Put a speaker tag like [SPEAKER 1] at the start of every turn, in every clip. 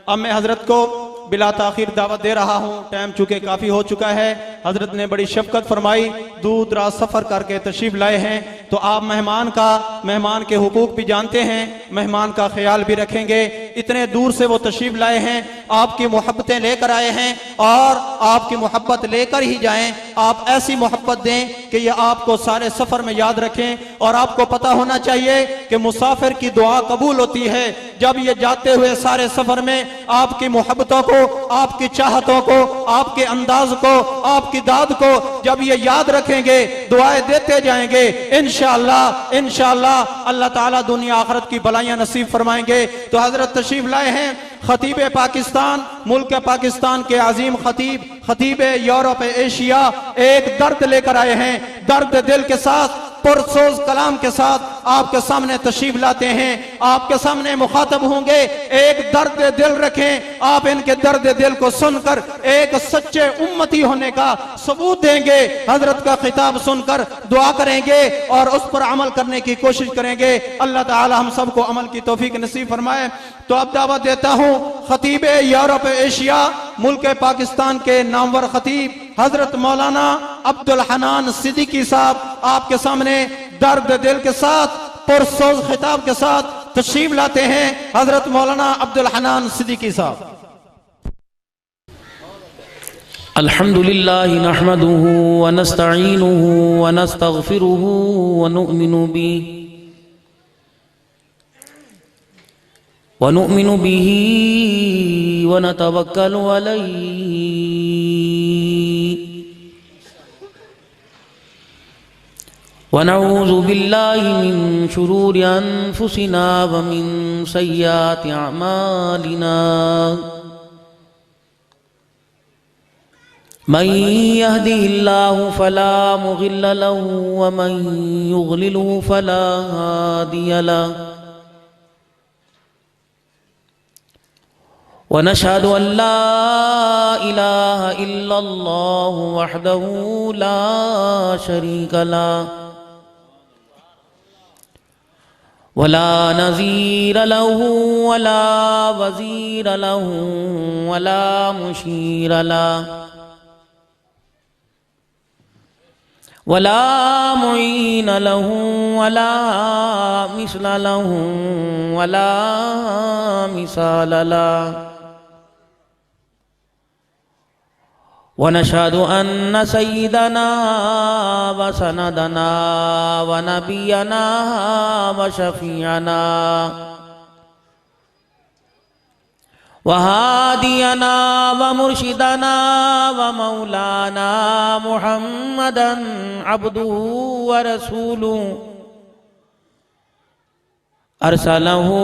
[SPEAKER 1] अब मैं हजरत को बिला ताखिर दावत दे रहा हूँ। टाइम चूंकि काफ़ी हो चुका है। हजरत ने बड़ी शफकत फरमाई, दूर दराज सफ़र करके तशरीफ लाए हैं, तो आप मेहमान के हुकूक भी जानते हैं, मेहमान का ख्याल भी रखेंगे। इतने दूर से वो तशरीफ लाए हैं, आपकी मोहब्बतें लेकर आए हैं और आपकी मोहब्बत लेकर ही जाएं। आप ऐसी मोहब्बत दें कि ये आपको सारे सफ़र में याद रखें। और आपको पता होना चाहिए कि मुसाफिर की दुआ कबूल होती है जब ये जाते हुए सारे सफ़र में आपकी मोहब्बतों को, आपकी चाहतों को, आपके अंदाज को, आपकी दाद को जब ये याद रखेंगे, दुआएं देते जाएंगे, इंशाअल्लाह अल्लाह ताला दुनिया आखिरत की भलाइयां नसीब फरमाएंगे। तो हजरत तशरीफ लाए हैं खतीब पाकिस्तान, मुल्क पाकिस्तान के अजीम खतीब यूरोप एशिया, एक दर्द लेकर आए हैं। दर्द दिल के साथ, पुरसोज कलाम के साथ आपके सामने तशरीफ लाते हैं, आपके सामने मुखातब होंगे। एक दर्द दिल रखें, आप इनके दर्द दिल को सुनकर एक सच्चे उम्मती होने का सबूत देंगे। हजरत का खिताब सुनकर दुआ करेंगे और उस पर अमल करने की कोशिश करेंगे। अल्लाह ताला हम सबको अमल की तौफीक नसीब फरमाए। तो अब दावत देता हूँ खतीब यूरोप एशिया, मुल्क पाकिस्तान के नामवर खतीब हजरत मौलाना अब्दुल हनान सिद्दीकी साहब आपके सामने दर्द दिल के साथ, पुरसोज खिताब के साथ तशरीफ लाते हैं। हजरत मौलाना अब्दुल हनान सिद्दीकी साहब।
[SPEAKER 2] अल्हम्दुलिल्लाहि नहमदुहु व नस्तईनुहु व नस्तगफिरुहु व नुमिनु बिही व नतवक्कलु अलैहि व नऊज़ु बिल्लाहि मिन शुरूरि अनफुसिना व मिन सय्यिआति अमालिना। मन यहदिहिल्लाहु फला मुज़िल्ल लहु व मन युज़लिलहु फला हादिय लहु। व नशहदु अन ला इलाहा इल्लल्लाहु वहदहु ला शरीक लहु वला नज़ीर लहु वला वज़ीर लहु वला मुशीर लहु वला मुईन लहु वला मिस्ल लहु वला मिसाल लहु। व नशहदु अन्न सय्यदना व सनदना व नबियना व शफीअना व हादियना व मुर्शिदना व मौलाना मुहम्मदन अब्दुहु व रसूलुहु अरसलहु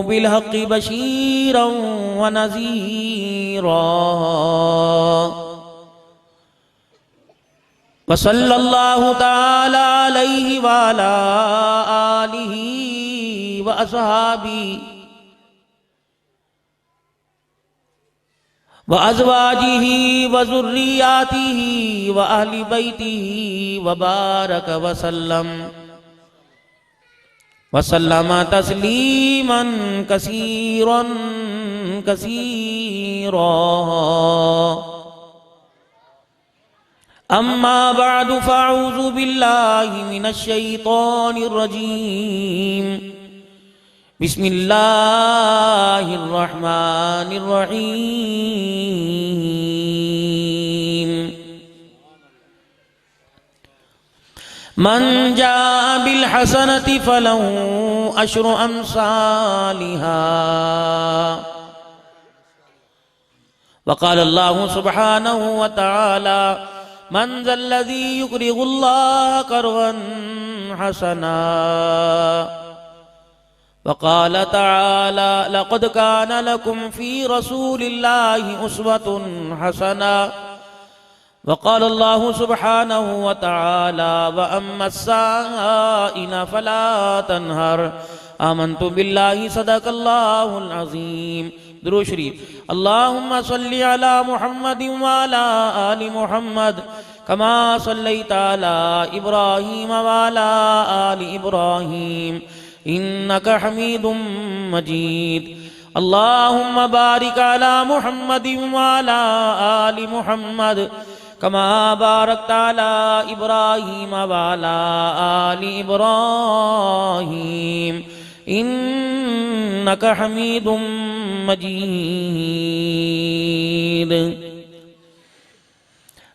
[SPEAKER 2] बिलहक़्क़ि बशीरन व नज़ीरा। व सल्लल्लाहु तआला अलैहि व अला आलिहि व अस्हाबिही व अज़वाजिही व ज़ुर्रिय्यातिही व अहलि बैतिही व बारक व सल्लम तस्लीमन कसीरन कसीरा। अम्मा बअदु फ़अऊज़ु बिल्लाहि मिनश शैतानिर रजीम। बिस्मिल्लाहिर रहमानिर रहीम। मन जाअ बिल हसनति फलहु अश्रु अम्सालिहा। वक़ाल अल्लाहु सुब्हानहु व तआला मन ज़ल्लज़ी युक़रिज़ुल्लाह क़र्ज़न हसना। वक़ाल तआला लक़द कान लकुम फ़ी रसूलिल्लाहि उस्वतुन हसना। वक़ाल अल्लाहु सुब्हानहु व तआला व अम्मस्साइल फला तन्हर। आमन्तु बिल्लाहि सदक़ल्लाहुल अज़ीम। दुरूद शरीफ। अल्लाहुम्मा सल्लि अला मुहम्मदिन व अला आलि मुहम्मद कमा सल्लैता अला इब्राहीम व अला आलि इब्राहीम इन्नका हमीदुम मजीद। अल्लाहुम्मा बारिक अला मुहम्मदिन व अला आलि मुहम्मद कमा बारकता अला इब्राहीम व अला आलि इब्राहीम इन्नका हमीदुम मजीद।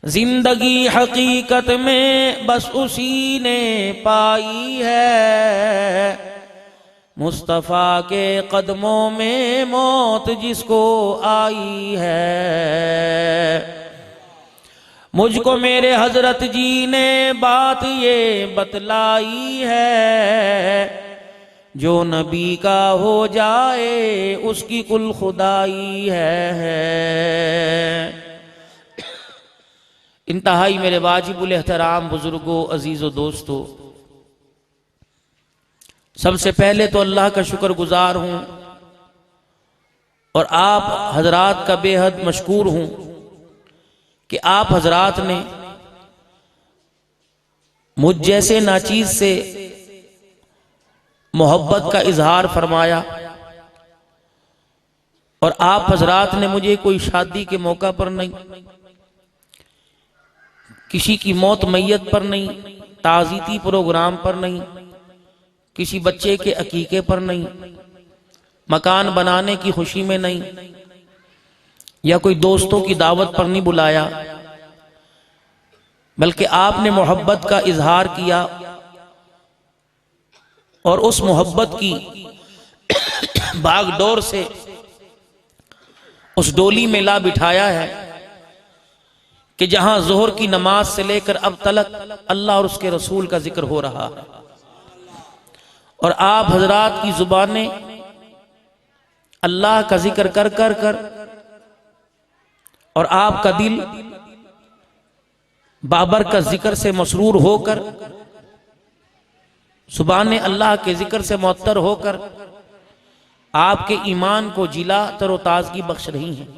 [SPEAKER 2] जिंदगी हकीकत में बस उसी ने पाई है, मुस्तफ़ा के कदमों में मौत जिसको आई है। मुझको मेरे हजरत जी ने बात ये बतलाई है, जो नबी का हो जाए उसकी कुल खुदाई है। इंतहाई मेरे वाजिबुल एहतराम बुजुर्गों, अजीज़ों, दोस्तों, सबसे पहले तो अल्लाह का शुक्रगुजार हूं और आप हजरात का बेहद मशकूर हूं कि आप हजरात ने मुझ जैसे नाचीज से मोहब्बत का इजहार फरमाया और आप हजरात ने मुझे कोई शादी के मौका पर नहीं, किसी की मौत मैयत पर नहीं, ताज़ीती प्रोग्राम पर नहीं, किसी बच्चे के अकीके पर नहीं, मकान बनाने की खुशी में नहीं, या कोई दोस्तों की दावत पर नहीं बुलाया, बल्कि आपने मोहब्बत का इजहार किया और उस मोहब्बत की भागदौड़ से उस डोली में ला बिठाया है कि जहां जोहर की नमाज से लेकर अब तलक अल्लाह और उसके रसूल का जिक्र हो रहा है और आप हजरात की जुबानें अल्लाह का जिक्र कर कर कर और आपका दिल बाबर का जिक्र से मसरूर होकर, जुबानें अल्लाह के जिक्र से मुअत्तर होकर आपके ईमान को जिला तरोताजगी बख्श रही हैं।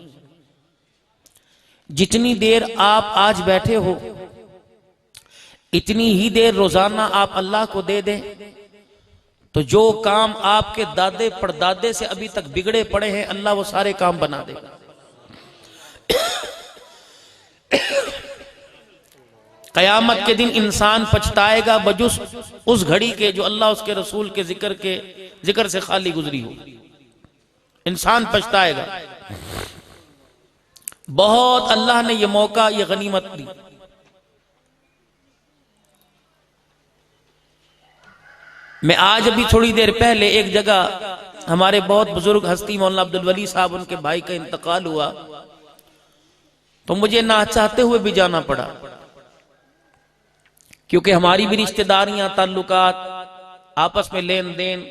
[SPEAKER 2] जितनी देर आप आज बैठे हो, इतनी ही देर रोजाना आप अल्लाह को दे दें तो जो काम आपके दादे परदादे से अभी तक बिगड़े पड़े हैं, अल्लाह वो सारे काम बना देगा। कयामत के दिन इंसान पछताएगा बजुस उस घड़ी के जो अल्लाह उसके रसूल के जिक्र से खाली गुजरी हो। इंसान पछताएगा। बहुत अल्लाह ने यह मौका, यह गनीमत दी। मैं आज अभी थोड़ी देर पहले एक जगह हमारे बहुत बुजुर्ग हस्ती मौलाना अब्दुल वली साहब, उनके भाई का इंतकाल हुआ तो मुझे ना चाहते हुए भी जाना पड़ा, क्योंकि हमारी भी रिश्तेदारियां, ताल्लुकात, आपस में लेन देन,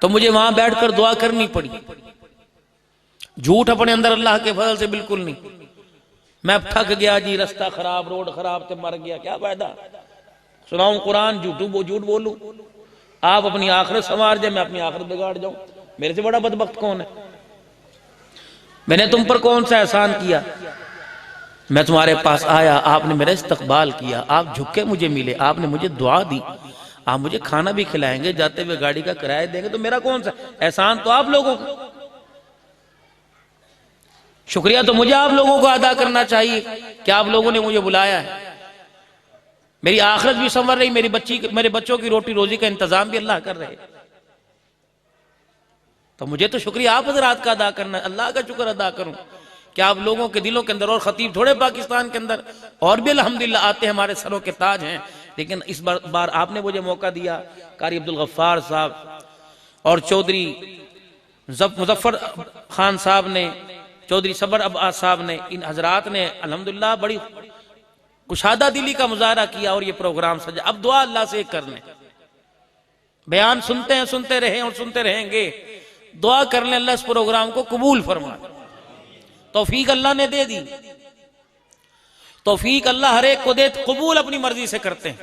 [SPEAKER 2] तो मुझे वहां बैठकर दुआ करनी पड़ी। झूठ अपने अंदर अल्लाह के फजल से बिल्कुल नहीं। मैं थक गया जी, रास्ता खराब, रोड खराब, तो मर गया, क्या फायदा। सुनाऊं कुरान, झूठ बोलूं, आप अपनी आखिरत संवार जाए, मैं अपनी आखिरत बिगाड़ जाऊं। मेरे से बड़ा बदबख्त कौन है? मैंने तुम पर कौन सा एहसान किया? मैं तुम्हारे पास आया, आपने मेरा इस्तकबाल किया, आप झुक के मुझे मिले, आपने मुझे दुआ दी, आप मुझे खाना भी खिलाएंगे, जाते हुए गाड़ी का किराया देंगे, तो मेरा कौन सा एहसान? तो आप लोगों को शुक्रिया तो मुझे आप लोगों को अदा करना चाहिए कि आप लोगों ने मुझे बुलाया है। मेरी आखिरत भी संवर रही, मेरे बच्चों की रोटी रोजी का इंतजाम भी अल्लाह कर रहे। तो मुझे तो शुक्रिया आप हजरात का अदा करना है, अल्लाह का शुक्र अदा करूं कि आप लोगों के दिलों के अंदर, और खतीब थोड़े पाकिस्तान के अंदर और भी अल्हम्दुलिल्लाह आते हैं, हमारे सरों के ताज हैं, लेकिन इस बार आपने मुझे मौका दिया। कारी अब्दुल गफ्फार साहब और चौधरी मुजफ्फर खान साहब ने, चौधरी सबर अब्बास साहब ने, इन हजरात ने अल्हम्दुलिल्लाह बड़ी कुशादा दिली का मुजाहरा किया और ये प्रोग्राम सजा। अब दुआ अल्लाह से कर लें, बयान सुनते हैं, सुनते रहे और सुनते रहेंगे, दुआ कर लें अल्लाह इस प्रोग्राम को कबूल फरमा। तौफीक अल्लाह ने दे दी, तौफीक अल्लाह हर एक को दे, कबूल अपनी मर्जी से करते हैं।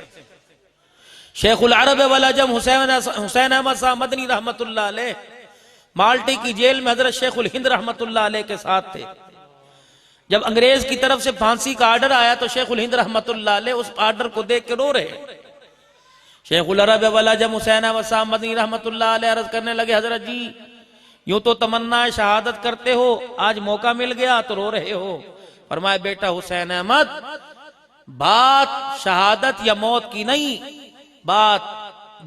[SPEAKER 2] शेखुल अरब वल अजम हुसैन अहमद साहब मदनी रहमतुल्लाह अलैह माल्टी की जेल में हजरत शेखुल हिंद रहमतुल्लाह अलैह के साथ थे। जब अंग्रेज की तरफ से फांसी का आर्डर आया तो शेखुल हिंद रहमतुल्लाह अलैह उस आर्डर को देख के रो रहे। शेखुल अरब वल अजम हुसैन वसाम मदनी रहमतुल्लाह अलैह अर्ज करने लगे, हजरत जी यूं तो तमन्ना शहादत करते हो, आज मौका मिल गया तो रो रहे हो। फरमाया बेटा हुसैन अहमद, बात शहादत या मौत की नहीं, बात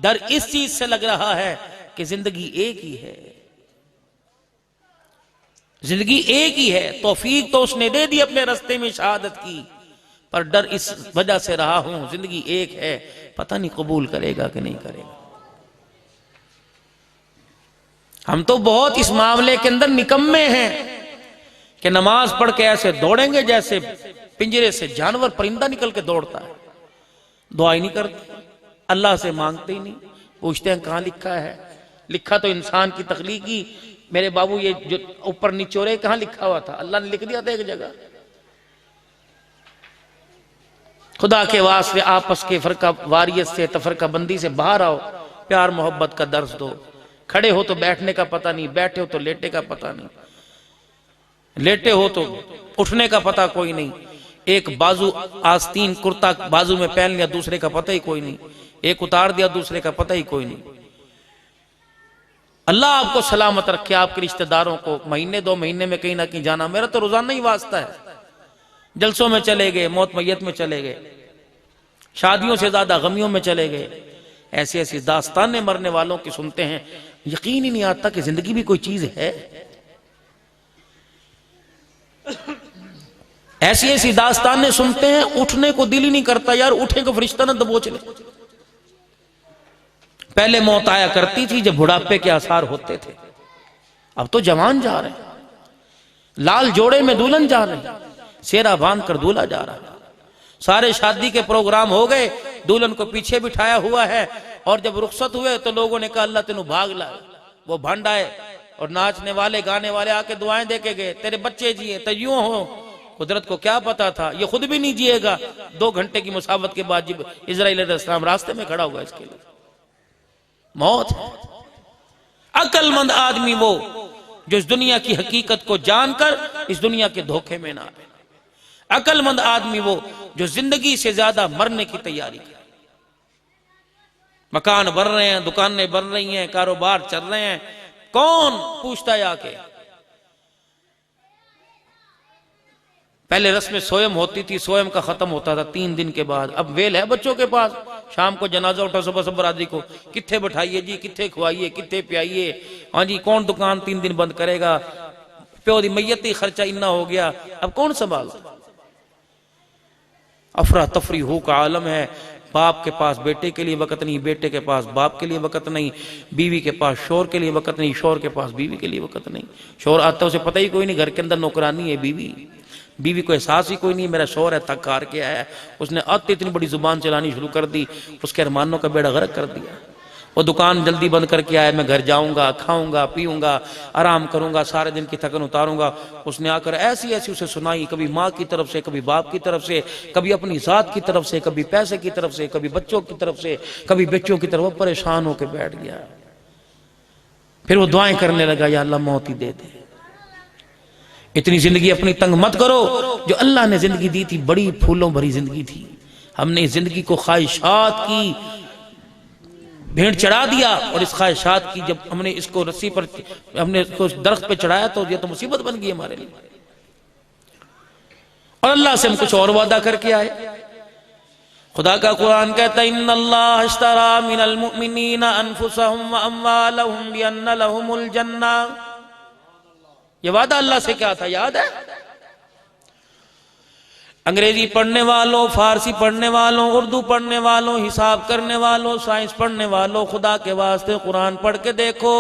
[SPEAKER 2] डर इस चीज से लग रहा है कि जिंदगी एक ही है, जिंदगी एक ही है। तौफीक तो उसने दे दी अपने रास्ते में शहादत की, पर डर इस वजह से रहा हूं जिंदगी एक है, पता नहीं कबूल करेगा कि नहीं करेगा। हम तो बहुत इस मामले के अंदर निकम्मे हैं कि नमाज पढ़ के ऐसे दौड़ेंगे जैसे पिंजरे से जानवर परिंदा निकल के दौड़ता है, दुआ ही नहीं करते, अल्लाह से मांगते ही नहीं, पूछते हैं कहां लिखा है। लिखा तो इंसान की तख्लीकी, मेरे बाबू ये जो ऊपर निचोरे कहां लिखा हुआ था, अल्लाह ने लिख दिया था एक जगह। खुदा के वास्ते आपस के फरका वारियत से तफरका बंदी से बाहर आओ, प्यार मोहब्बत का दर्स दो। खड़े हो तो बैठने का पता नहीं, बैठे हो तो लेटे का पता नहीं, लेटे हो तो उठने का पता कोई नहीं, एक बाजू आस्तीन कुर्ता बाजू में पहन लिया दूसरे का पता ही कोई नहीं, एक उतार दिया दूसरे का पता ही कोई नहीं। अल्लाह आपको सलामत रखे, आपके रिश्तेदारों को महीने 2 महीने में कहीं ना कहीं जाना, मेरा तो रोजाना ही वास्ता है, जलसों में चले गए, मौत मैयत में चले गए, शादियों से ज्यादा गमियों में चले गए। ऐसी ऐसी दास्तानें मरने वालों की सुनते हैं, यकीन ही नहीं आता कि जिंदगी भी कोई चीज है। ऐसी ऐसी दास्तानें सुनते हैं, उठने को दिल ही नहीं करता, यार उठे को फरिश्ता ना दबोच ले। पहले मौत आया करती थी जब बुढ़ापे के आसार होते थे, अब तो जवान जा रहे हैं, लाल जोड़े में दुल्हन जा रहे हैं, सेरा बांध कर दूल्हा जा रहा है। सारे शादी के प्रोग्राम हो गए, दुल्हन को पीछे बिठाया हुआ है, और जब रुखसत हुए तो लोगों ने कहा अल्लाह तेनू भाग लाए। वो भंड आए और नाचने वाले गाने वाले आके दुआएं दे के गए, तेरे बच्चे जिए तो यूं हो। कुदरत को क्या पता था ये खुद भी नहीं जिएगा। 2 घंटे की मुसावत के बाद जब इजराइल अलैहिस्सलाम रास्ते में खड़ा हुआ, इसके लिए मौत है। अक्लमंद आदमी वो जो इस दुनिया की हकीकत को जानकर इस दुनिया के धोखे में ना आए। अक्लमंद आदमी वो जो जिंदगी से ज्यादा मरने की तैयारी करे। मकान बन रहे हैं, दुकानें बन रही हैं, कारोबार चल रहे हैं, कौन पूछता है आके। पहले रस्म सोयम होती थी, सोयम का खत्म होता था 3 दिन के बाद। अब वेल है बच्चों के पास, शाम को जनाजा उठा, सुबह सब बरादरी को कित्थे बैठाइए जी, कित्थे खुआइए, कित्थे पियाइए, हाँ जी कौन दुकान 3 दिन बंद करेगा, प्यो दी मैयत ही खर्चा इतना हो गया, अब कौन संभाल। अफरा तफरी हो का आलम है। बाप के पास बेटे के लिए वक़्त नहीं, बेटे के पास बाप के लिए वक़्त नहीं, बीवी के पास शोर के लिए वक़्त नहीं, शोर के पास बीवी के लिए वक़्त नहीं। शोर आता उसे पता ही कोई नहीं, घर के अंदर नौकरानी है बीवी को एहसास ही कोई नहीं मेरा शोर है, थक हार के आया है, उसने अत इतनी बड़ी जुबान चलानी शुरू कर दी, उसके अरमानों का बेड़ा गर्क कर दिया। वो दुकान जल्दी बंद करके आया, मैं घर जाऊंगा, खाऊंगा, पीऊंगा, आराम करूंगा, सारे दिन की थकन उतारूंगा। उसने आकर ऐसी ऐसी उसे सुनाई, कभी माँ की तरफ से, कभी बाप की तरफ से, कभी अपनी जात की तरफ से, कभी पैसे की तरफ से, कभी बच्चों की तरफ से, कभी बच्चों की तरफ। परेशान होकर बैठ गया। फिर वो दुआएं करने लगा, या अल्लाह मौत ही दे दे। इतनी जिंदगी अपनी तंग मत करो। जो अल्लाह ने जिंदगी दी थी बड़ी फूलों भरी जिंदगी थी, हमने इस जिंदगी को ख्वाहिशात की भेंट चढ़ा दिया, और इस ख्वाहिशात की जब हमने इसको रस्सी पर, हमने इसको दरख्त पे चढ़ाया तो ये तो मुसीबत बन गई हमारे लिए। और अल्लाह से हम कुछ और वादा करके आए। खुदा का कुरान कहता है इन्नल्लाह अश्तरा मिनल मुमिनीना अनफुसहुम व अम्वालहुम बिअन्न लहुमुल जन्ना। ये वादा अल्लाह से क्या था, याद है? अंग्रेजी पढ़ने वालों, फारसी पढ़ने वालों, उर्दू पढ़ने वालों, हिसाब करने वालों, साइंस पढ़ने वालों, खुदा के वास्ते कुरान पढ़ के देखो।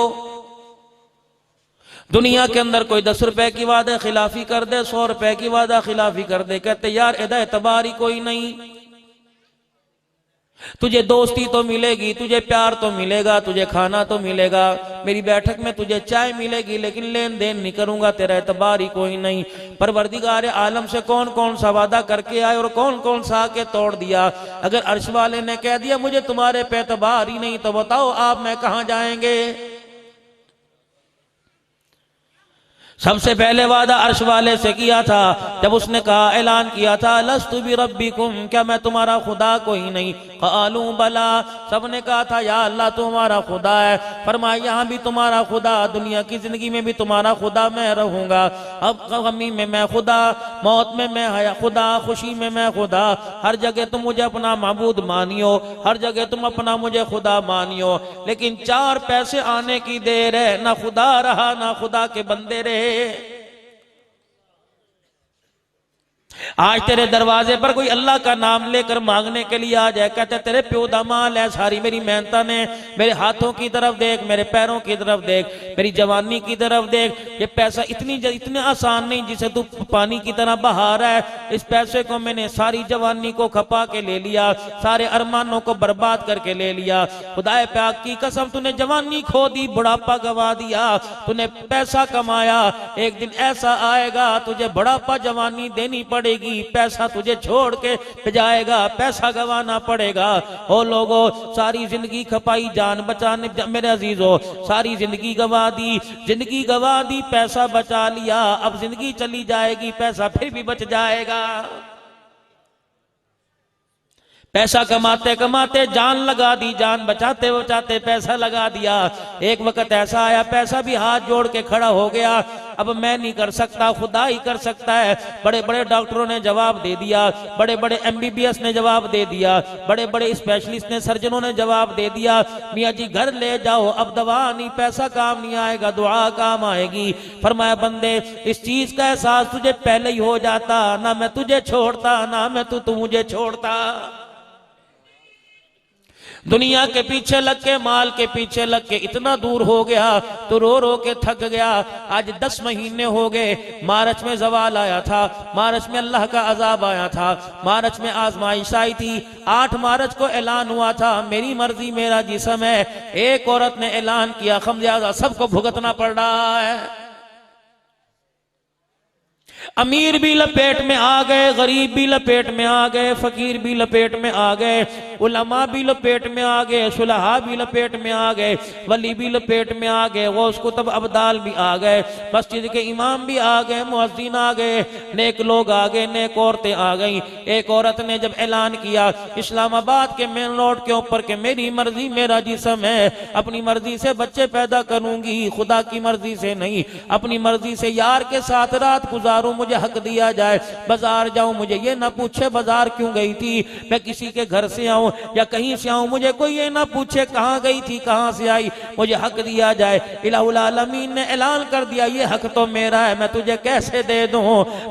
[SPEAKER 2] दुनिया के अंदर कोई 10 रुपए की वादा खिलाफी कर दे, 100 रुपए की वादा खिलाफी कर दे, कहते यार एदा एतबार ही कोई नहीं। तुझे दोस्ती तो मिलेगी, तुझे प्यार तो मिलेगा, तुझे खाना तो मिलेगा, मेरी बैठक में तुझे चाय मिलेगी, लेकिन लेन देन नहीं करूंगा, तेरा एतबार ही कोई नहीं। परवरदिगार आलम से कौन कौन सा वादा करके आए और कौन कौन सा आके तोड़ दिया। अगर अर्श वाले ने कह दिया मुझे तुम्हारे पे एतबार ही नहीं, तो बताओ आप मैं कहां जाएंगे। सबसे पहले वादा अर्श वाले से किया था जब उसने कहा, ऐलान किया था, लस्तु बि रब्बिकुम, क्या मैं तुम्हारा खुदा कोई नहीं? क़ालू बला, सबने कहा था या अल्लाह तुम्हारा खुदा है। फरमाया यहाँ भी तुम्हारा खुदा, दुनिया की जिंदगी में भी तुम्हारा खुदा मैं रहूंगा। अब गमी में मैं खुदा, मौत में मैं हया खुदा, खुशी में मैं खुदा, हर जगह तुम मुझे अपना माबूद मानियो, हर जगह तुम अपना मुझे खुदा मानियो। लेकिन 4 पैसे आने की देर है, ना खुदा रहा ना खुदा के बंदे रहे। आज तेरे दरवाजे पर कोई अल्लाह का नाम लेकर मांगने के लिए आ जाए, कहते तेरे प्यो दा माल है, सारी मेरी मेहनत ने, मेरे हाथों की तरफ देख, मेरे पैरों की तरफ देख, मेरी जवानी की तरफ देख, ये पैसा इतने आसान नहीं जिसे तू पानी की तरह बहा रहा है। इस पैसे को मैंने सारी जवानी को खपा के ले लिया, सारे अरमानों को बर्बाद करके ले लिया। खुदाए पाक की कसम, तूने जवानी खो दी, बुढ़ापा गवा दिया, तूने पैसा कमाया, एक दिन ऐसा आएगा तुझे बुढ़ापा जवानी देनी पड़ेगी, पैसा तुझे छोड़ के जाएगा, पैसा गवाना पड़ेगा। ओ लोगो, सारी जिंदगी खपाई जान बचाने, मेरे अजीजों, सारी जिंदगी गवा दी, पैसा बचा लिया, अब जिंदगी चली जाएगी, पैसा फिर भी बच जाएगा। पैसा कमाते कमाते जान लगा दी, जान बचाते बचाते पैसा लगा दिया। एक वक्त ऐसा आया, पैसा भी हाथ जोड़ के खड़ा हो गया, अब मैं नहीं कर सकता, खुदा ही कर सकता है। बड़े बड़े डॉक्टरों ने जवाब दे दिया, बड़े बड़े MBBS ने जवाब दे दिया, बड़े बड़े स्पेशलिस्ट ने, सर्जनों ने जवाब दे दिया, मियाँ जी घर ले जाओ, अब दवा नहीं, पैसा काम नहीं आएगा, दुआ काम आएगी। फरमाया बंदे, इस चीज का एहसास तुझे पहले ही हो जाता, ना मैं तुझे छोड़ता, ना मैं तू मुझे छोड़ता। दुनिया के पीछे लग के, माल के पीछे लग के इतना दूर हो गया तो रो रो के थक गया। आज 10 महीने हो गए, मार्च में जवाल आया था, मार्च में अल्लाह का अजाब आया था, मार्च में आजमाइश आई थी, 8 मार्च को ऐलान हुआ था मेरी मर्जी मेरा जिस्म है। एक औरत ने ऐलान किया, खमियाजा सबको भुगतना पड़ रहा है। अमीर भी लपेट में आ गए, गरीब भी लपेट में आ गए, फकीर भी लपेट में आ गए, उलमा भी लपेट में आ गए, सुलहा भी लपेट में आ गए, वली भी लपेट में आ गए, गौस कुतुब अब्दाल भी आ गए, मस्जिद के इमाम भी आ गए, मुअज्जिन आ गए, नेक लोग आ गए, नेक औरतें आ गई। एक औरत ने जब ऐलान किया इस्लामाबाद के मेन रोड के ऊपर के मेरी मर्जी मेरा जिस्म है, अपनी मर्जी से बच्चे पैदा करूंगी, खुदा की मर्जी से नहीं, अपनी मर्जी से यार के साथ रात गुजारूं, मुझे हक दिया जाए, बाजार जाऊं मुझे ये ना पूछे बाजार क्यों गई थी, मैं किसी के घर से आऊं या कहीं से आऊं मुझे कोई ये ना पूछे कहां गई थी कहां से आई, मुझे हक दिया जाए। इलाहुल आलमीन ने ऐलान कर दिया ये हक तो मेरा है, मैं तुझे कैसे दे दूं।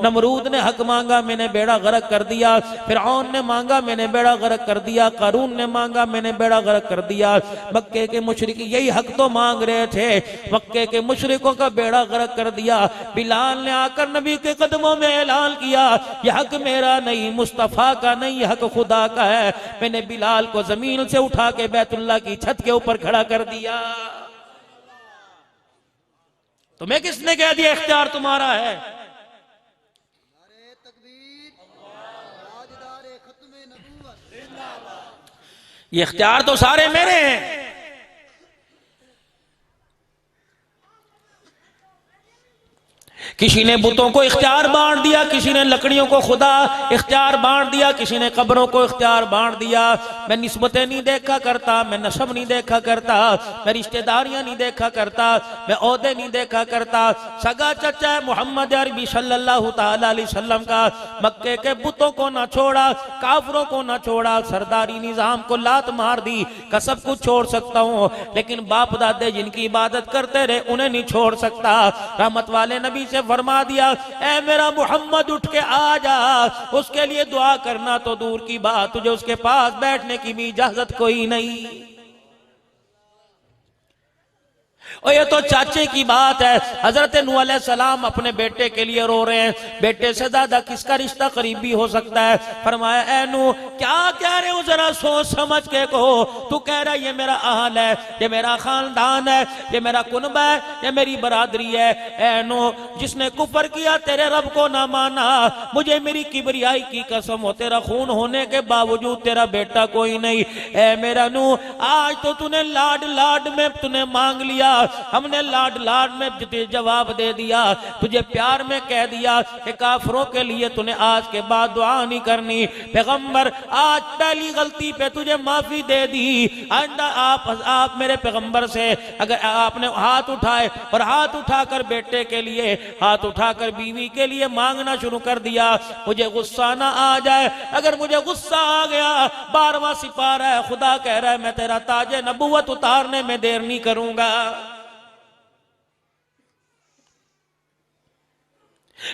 [SPEAKER 2] नमरूद ने हक मांगा, मैंने बेड़ा गर्क कर दिया, फिरौन ने मांगा, मैंने बेड़ा गर्क कर दिया, कारून ने मांगा, मैंने बेड़ा गर्क कर दिया। मक्के के मुशरिक यही हक तो मांग रहे थे, मक्के के मुशरिकों का बेड़ा गर्क कर दिया। बिलाल ने आकर नबी के कदमों में ऐलान किया यह हक मेरा नहीं, मुस्तफा का नहीं, यह हक खुदा का है। मैंने बिलाल को जमीन से उठा के बैतुल्लाह की छत के ऊपर खड़ा कर दिया। तुम्हें किसने कह दिया इख्तियार तुम्हारा है? ये इख्तियार तो सारे मेरे हैं। किसी ने बुतों को इख्तियार बांट दिया, किसी ने लकड़ियों को खुदा इख्तियार बांट दिया, किसी ने कब्रों को इख्तियार बांट दिया। मैं निस्बतें नहीं देखा करता, मैं नसब नहीं देखा करता, मैं रिश्तेदारियां नहीं देखा करता, मैं ओहदे नहीं देखा करता। सगा चचा है मोहम्मद अरबी सल्लल्लाहु ताला अलैहि वसल्लम का, मक्के के बुतों को ना छोड़ा, काफरों को ना छोड़ा, सरदारी निजाम को लात मार दी। का सब कुछ छोड़ सकता हूँ लेकिन बाप दादे जिनकी इबादत करते रहे उन्हें नहीं छोड़ सकता। रहमत वाले नबी से फरमा दिया ऐ मेरा मोहम्मद उठ के आ जा, उसके लिए दुआ करना तो दूर की बात, तुझे उसके पास बैठने की भी इजाजत कोई नहीं। और ये तो चाचे की बात है। हजरत नूह अलैहिस्सलाम अपने बेटे के लिए रो रहे हैं, बेटे से ज्यादा किसका रिश्ता करीबी हो सकता है। फरमाया ऐ नूह क्या कह रहे हो, जरा सोच समझ के कहो। तू कह रहा है ये मेरा अहल है, ये मेरा खानदान है, ये मेरा कुनबा है, ये मेरी बरादरी है। ऐ नूह जिसने कुफर किया तेरे रब को ना माना, मुझे मेरी किबरियाई की कसम हो, तेरा खून होने के बावजूद तेरा बेटा कोई नहीं। ऐ मेरा नूह आज तो तूने लाड लाड में तूने मांग लिया, हमने लाड लाड में जवाब दे दिया, तुझे प्यार में कह दिया कि काफिरों के लिए तूने आज के बाद दुआ नहीं करनी। पैगंबर आज पहली गलती पे तुझे माफी दे दी, आइंदा आप मेरे पैगंबर से अगर आपने हाथ उठाए और हाथ उठाकर बेटे के लिए, हाथ उठाकर बीवी के लिए मांगना शुरू कर दिया, मुझे गुस्सा ना आ जाए। अगर मुझे गुस्सा आ गया, 12वां सिपारा है, खुदा कह रहा है मैं तेरा ताजे नबुवत उतारने में देर नहीं करूंगा।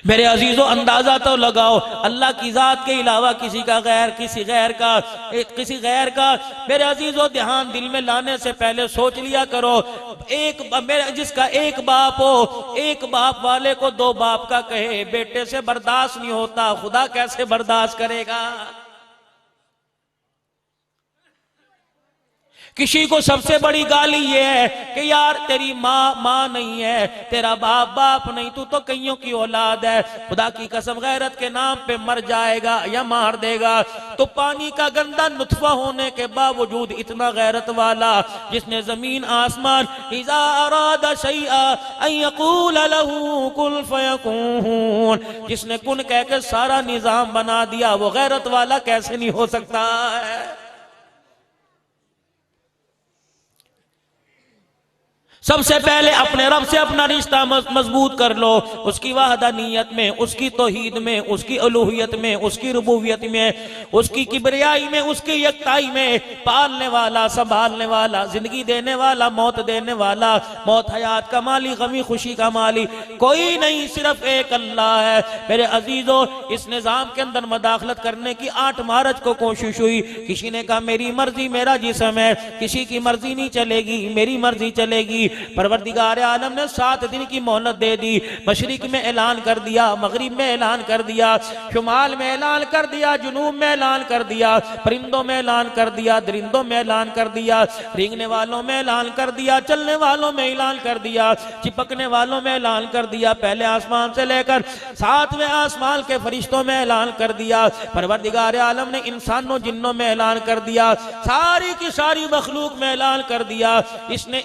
[SPEAKER 2] मेरे अजीजों अंदाजा तो लगाओ, अल्लाह की जात के अलावा किसी गैर का मेरे अजीजों ध्यान दिल में लाने से पहले सोच लिया करो। जिसका एक बाप हो, एक बाप वाले को 2 बाप का कहे बेटे से बर्दाश्त नहीं होता, खुदा कैसे बर्दाश्त करेगा। किसी को सबसे बड़ी गाली ये है कि यार तेरी माँ नहीं है, तेरा बाप नहीं, तू तो कईयों की औलाद है, खुदा की कसम गैरत के नाम पे मर जाएगा या मार देगा। तो पानी का गंदा नुतफा होने के बावजूद इतना गैरत वाला, जिसने जमीन आसमान इज़ा अरादा शैआ अन यक़ूल लहू कुन फयकून, जिसने कुन कह के सारा निजाम बना दिया, वो गैरत वाला कैसे नहीं हो सकता है। सबसे पहले अपने रब से अपना रिश्ता मजबूत कर लो, उसकी वाहदानियत में, उसकी तौहीद में, उसकी अलूहियत में, उसकी रुबूबियत में, उसकी किबरियाई में, उसकी यकताई में। पालने वाला, संभालने वाला, जिंदगी देने वाला, मौत देने वाला, मौत हयात का माली, गमी खुशी का माली कोई नहीं, सिर्फ एक अल्लाह है। मेरे अजीजों, इस निजाम के अंदर मदाखलत करने की 8 मार्च को कोशिश हुई। किसी ने कहा मेरी मर्जी मेरा जिस्म है, किसी की मर्जी नहीं चलेगी, मेरी मर्जी चलेगी। परवरदिगार आलम ने 7 दिन की मोहलत दे दी। मशरिक में ऐलान कर दिया, मगरिब में ऐलान कर दिया, शुमाल में ऐलान कर दिया, जुनूब में ऐलान कर दिया, परिंदों में ऐलान कर दिया, दरिंदों में ऐलान कर दिया, रेंगने वालों में ऐलान कर दिया, चलने वालों में ऐलान कर दिया, चिपकने वालों में ऐलान कर दिया, पहले आसमान से लेकर 7वें आसमान के फरिश्तों में ऐलान कर दिया। परवरदिगार आलम ने इंसानों जिन्नों में ऐलान कर दिया, सारी की सारी मखलूक में ऐलान कर दिया। इसने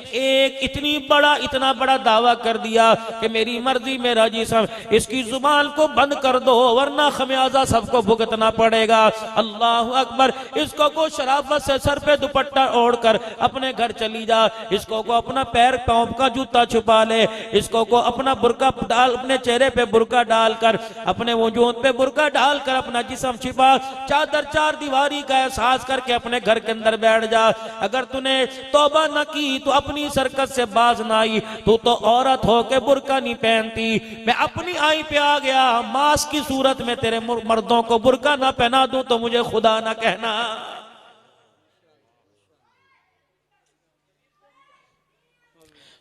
[SPEAKER 2] इतना बड़ा दावा कर दिया कि मेरी मर्जी मेरा जिस्म, इसकी जुबान को बंद कर दो वरना खमियाजा सबको भुगतना पड़ेगा। अल्लाह अकबर। इसको को शराफत से सर पे दुपट्टा ओढ़कर अपने घर चली जा, इसको को अपना पैर पांव का जूता छुपा ले, इसको को अपना बुर्का डाल, अपने चेहरे पे बुर्का डालकर, अपने वजूद पे बुर्का डालकर अपना जिस्म छिपा, चादर 4 दीवारी का एहसास करके अपने घर के अंदर बैठ जा। अगर तूने तौबा न की तो अपनी सरकत से बाज ना आई, तू तो औरत हो के बुर्का नहीं पहनती। मैं अपनी आई पे आ गया, मास की सूरत में तेरे मर्दों को बुर्का ना पहना दूं तो मुझे खुदा ना कहना।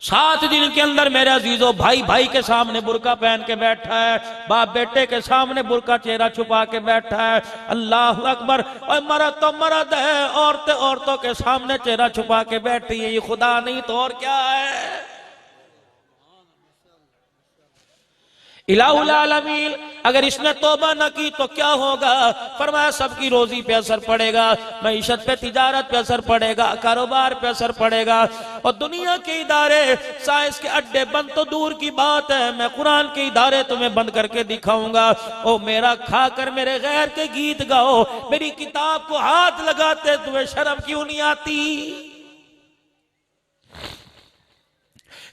[SPEAKER 2] 7 दिन के अंदर मेरे अजीजों, भाई भाई के सामने बुर्का पहन के बैठा है, बाप बेटे के सामने बुर्का चेहरा छुपा के बैठा है। अल्लाह अकबर। और मर्द तो मर्द है, औरतें औरतों के सामने चेहरा छुपा के बैठी है। ये खुदा नहीं तो और क्या है। इलाहुल आलमीन। अगर इसने तौबा न की तो क्या होगा? फरमाया सबकी रोजी पे असर पड़ेगा, मईशत पे, तिजारत पे असर पड़ेगा, कारोबार पे असर पड़ेगा। और दुनिया के इदारे, साइंस के अड्डे बंद तो दूर की बात है, मैं कुरान के इदारे तुम्हें बंद करके दिखाऊंगा। ओ मेरा खाकर मेरे गैर के गीत गाओ, मेरी किताब को हाथ लगाते तुम्हें शर्म क्यों नहीं आती?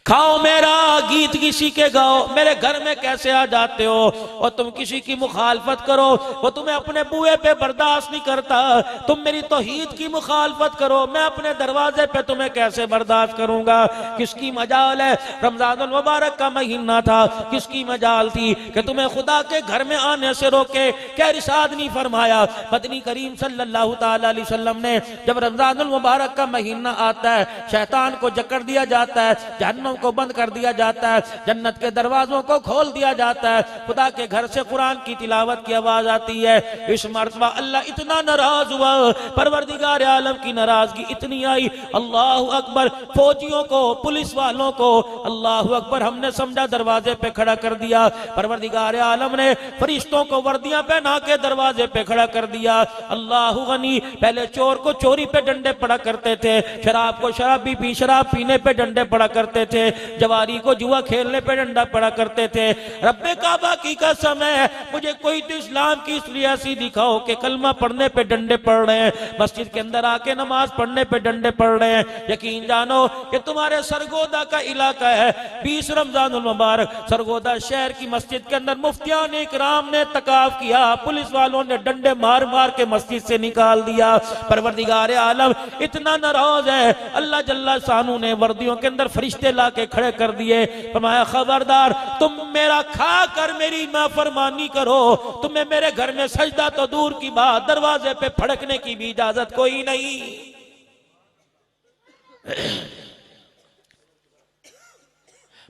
[SPEAKER 2] खाओ मेरा गीत किसी के गाओ, मेरे घर में कैसे आ जाते हो? और तुम किसी की मुखालफत करो, वो तुम्हें अपने बुए पे बर्दाश्त नहीं करता। तुम मेरी तौहीद की मुखालफत करो, मैं अपने दरवाजे पे तुम्हें कैसे बर्दाश्त करूंगा? किसकी मजाल है? रमजानुल मुबारक का महीना था, किसकी मजाल थी कि तुम्हें खुदा के घर में आने से रोके? क्या इरशाद नहीं फरमाया मदनी करीम सल्लल्लाहु ताला अलैहि वसल्लम ने, जब रमजानुल मुबारक का महीना आता है, शैतान को जकड़ दिया जाता है, जहन्नम को बंद कर दिया जाता है, जन्नत के दरवाजों को खोल दिया जाता है, खुदा के घर से कुरान की तिलावत की आवाज आती है। इस मर्तबा अल्लाह इतना नाराज हुआ, परवरदिगार आलम की नाराजगी इतनी आई, अल्लाह अकबर, फौजियों को, पुलिस वालों को, अल्लाह अकबर, हमने समझा दरवाजे पे खड़ा कर दिया। परवरदिगार आलम ने फरिश्तों को वर्दियां पहना के दरवाजे पे खड़ा कर दिया। अल्लाह गनी। पहले चोर को चोरी पे डंडे पड़ा करते थे, शराब को शराबी पी शराब पीने पे डंडे पड़ा करते थे, थे, जवारी को जुआ खेलने पे डंडा पड़ा करते थे। रब्बे काबा की कसम है, मुझे कोई तो इस्लाम की ऐसी दिखाओ कि कलमा पढ़ने पे डंडे पड़ रहे हैं, मस्जिद के अंदर आके नमाज पढ़ने पे डंडे पड़ रहे हैं। यकीन जानो कि तुम्हारे सरगोदा का इलाका है, 20 रमजानुल मुबारक सरगोदा शहर की मस्जिद के अंदर मुफ्तियान इकराम ने तकाफ किया, पुलिस वालों ने डंडे मार मार के मस्जिद से निकाल दिया। परवरदिगार आलम इतना नाराज है, अल्लाह जल्ला शानू ने वर्दियों के अंदर फरिश्ते ला के खड़े कर दिए। फरमाया खबरदार, तुम मेरा खा कर मेरी नाफरमानी करो, तुम्हें मेरे घर में सजदा तो दूर की बात, दरवाजे पे फड़कने की भी इजाजत कोई नहीं।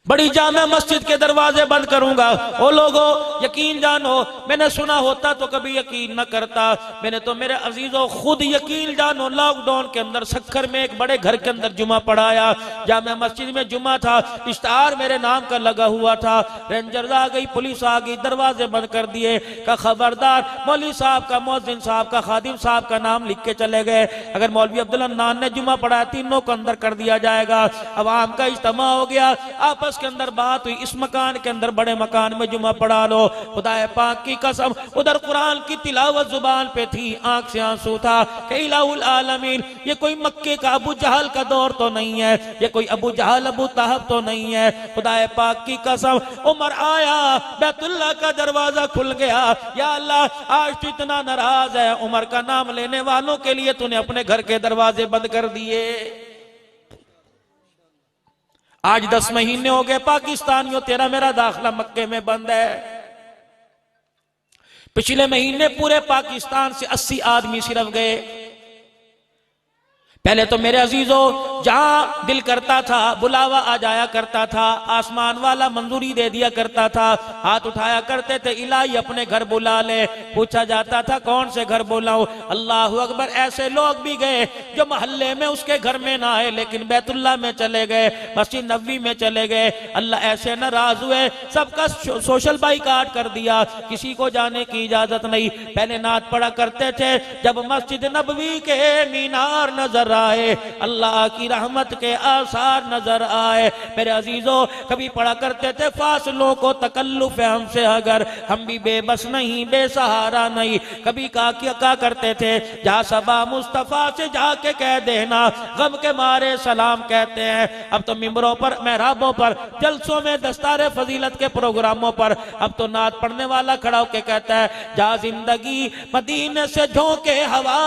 [SPEAKER 2] बड़ी जामा मस्जिद के दरवाजे बंद करूंगा। ओ लोगों, यकीन जानो, मैंने सुना होता तो कभी यकीन न करता। मैंने तो मेरे अजीजों खुद यकीन जानो लॉकडाउन के अंदर सक्खर में एक बड़े घर के अंदर जुमा पढ़ाया। जामा मस्जिद में जुमा था, इश्तार मेरे नाम का लगा हुआ था। रेंजर्स आ गई, पुलिस आ गई, दरवाजे बंद कर दिए। का खबरदार, मौलवी साहब का, मुअज्जिन साहब का, खादिम साहब का नाम लिख के चले गए। अगर मौलवी अब्दुल अन्नान ने जुमा पढ़ाया, तीनों को अंदर कर दिया जाएगा। अवाम का इज्तिमा हो गया, आपस के अंदर बात हुई, इस मकान के अंदर बड़े मकान में जुमा पढ़ा लो। खुदाए पाक की कसम, उधर कुरान की तिलावत जुबान पे थी, आंख से आंसू था कि इलाहुल आलमीन, ये कोई मक्के का अबू जहल का दौर तो नहीं है, ये कोई अबू जहल अबू ताहब तो नहीं है। खुदाए पाक की कसम, उमर आया, बैतुल्लाह का दरवाजा खुल गया। या अल्लाह, आज तो इतना नाराज है, उमर का नाम लेने वालों के लिए तूने अपने घर के दरवाजे बंद कर दिए। आज 10 महीने हो गए पाकिस्तानियों, तेरा मेरा दाखिला मक्के में बंद है। पिछले महीने पूरे पाकिस्तान से 80 आदमी सिर्फ गए। पहले तो मेरे अजीजों, जहां दिल करता था बुलावा आ जाया करता था, आसमान वाला मंजूरी दे दिया करता था, हाथ उठाया करते थे, इलाही अपने घर बुला ले। पूछा जाता था कौन से घर बुलाऊं, अल्लाह अकबर। ऐसे लोग भी गए जो मोहल्ले में उसके घर में ना आए, लेकिन बैतुल्लाह में चले गए, मस्जिद नबवी में चले गए। अल्लाह ऐसे नाराज हुए, सबका सोशल बाइकाट कर दिया, किसी को जाने की इजाजत नहीं। पहले नात पढ़ा करते थे, जब मस्जिद नबवी के मीनार नजर आए, अल्लाह की रहमत के आसार नजर आए। मेरे अजीजों, कभी पढ़ा करते थे फासलों को तकल्लुफ है हमसे, अगर हम भी बेबस नहीं, बेसहारा नहीं। कभी क्या करते थे, जहाँ सबा मुस्तफा से जाके कह देना, गम के मारे सलाम कहते हैं। अब तो मिंबरों पर, मेहराबों पर, जलसों में, दस्तारे फजीलत के प्रोग्रामों पर अब तो नात पढ़ने वाला खड़ा होके कहता है, जा जिंदगी मदीने से झोंके हवा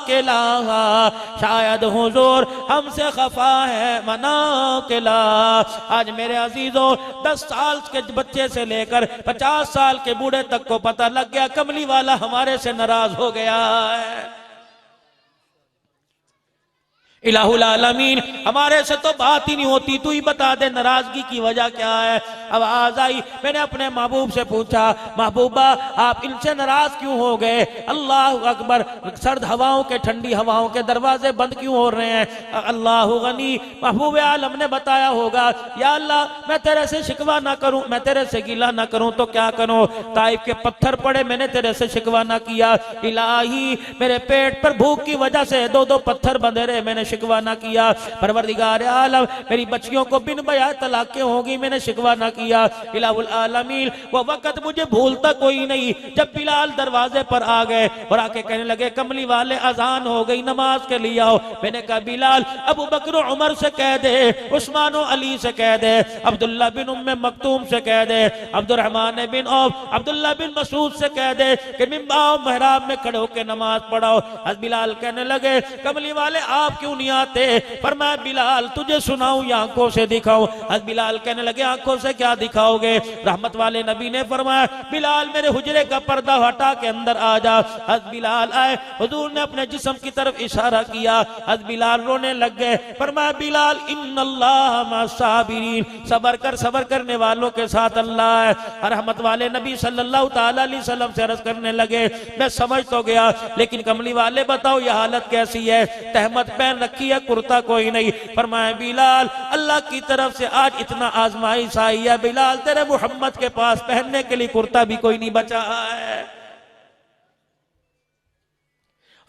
[SPEAKER 2] के लाहा, शायद हुजूर हमसे खफा है मना के ला। आज मेरे अजीजों, 10 साल के बच्चे से लेकर 50 साल के बूढ़े तक को पता लग गया कमली वाला हमारे से नाराज हो गया है। इलाहुल आलमीन, हमारे से तो बात ही नहीं होती, तू ही बता दे नाराजगी की वजह क्या है। अब आवाज आई, मैंने अपने महबूब से पूछा, महबूबा आप इनसे नाराज क्यों हो गए? अल्लाह अकबर, सर्द हवाओं के, ठंडी हवाओं के दरवाजे बंद क्यों हो रहे हैं? अल्लाह गनी, महबूब आलम ने बताया होगा, या अल्लाह मैं तेरे से शिकवा ना करूं, मैं तेरे से गिला ना करूं तो क्या करूं? ताइफ के पत्थर पड़े, मैंने तेरे से शिकवा ना किया। इलाही, मेरे पेट पर भूख की वजह से 2-2 पत्थर बंधे रहे, मैंने शिकवा ना किया। परवरदिगार आलम, मेरी बच्चियों को बिन बया तलाकें होगी, मैंने शिकवा ना किया। इलाहुल आलमीन, वो वक्त मुझे भूलता कोई नहीं, जब बिलाल दरवाजे पर आ गए और आके कहने लगे, कमली वाले अजान हो गई, नमाज के लिए आओ। मैंने कहा, बिलाल अबू बकर उमर से कह दे, उस्मान अली से कह दे, अब्दुल्ला बिन उम्मे मक्तूम से कह दे, अब्दुर्रहमान बिन औफ, अब्दुल्ला बिन मसूद से कह दे कि मिंबार मेहराब में खड़े होकर नमाज पढ़ाओ। हज़रत बिलाल कहने लगे, कमली वाले आप क्यों नहीं आते? फरमाया, बिलाल तुझे सुनाऊं या आंखों से दिखाऊं? हज़रत बिलाल कहने लगे, आंखों से क्या दिखाओगे? रहमत वाले नबी ने फरमाया, बिलाल मेरे हुजरे का पर्दा हटा के अंदर आ जा। हज़रत बिलाल आए, हुजूर ने अपने जिस्म की तरफ इशारा किया, हज़रत बिलाल रोने लग गए। फरमाया, बिलाल इन्नल्लाह मस्साबिरीन, सबर करने वालों के साथ अल्लाह है। रहमत वाले नबी सल्लल्लाहु तआला अलैहि वसल्लम से अर्ज करने लगे, मैं समझ तो गया, लेकिन कमली वाले बताओ यह हालत कैसी है? तहमत पहन रखी है, कुर्ता कोई नहीं। फरमाया, बिलाल अल्लाह की तरफ से आज इतना आजमाइश आई है, बिलाल तेरे मोहम्मद के पास पहनने के लिए कुर्ता भी कोई नहीं बचा है।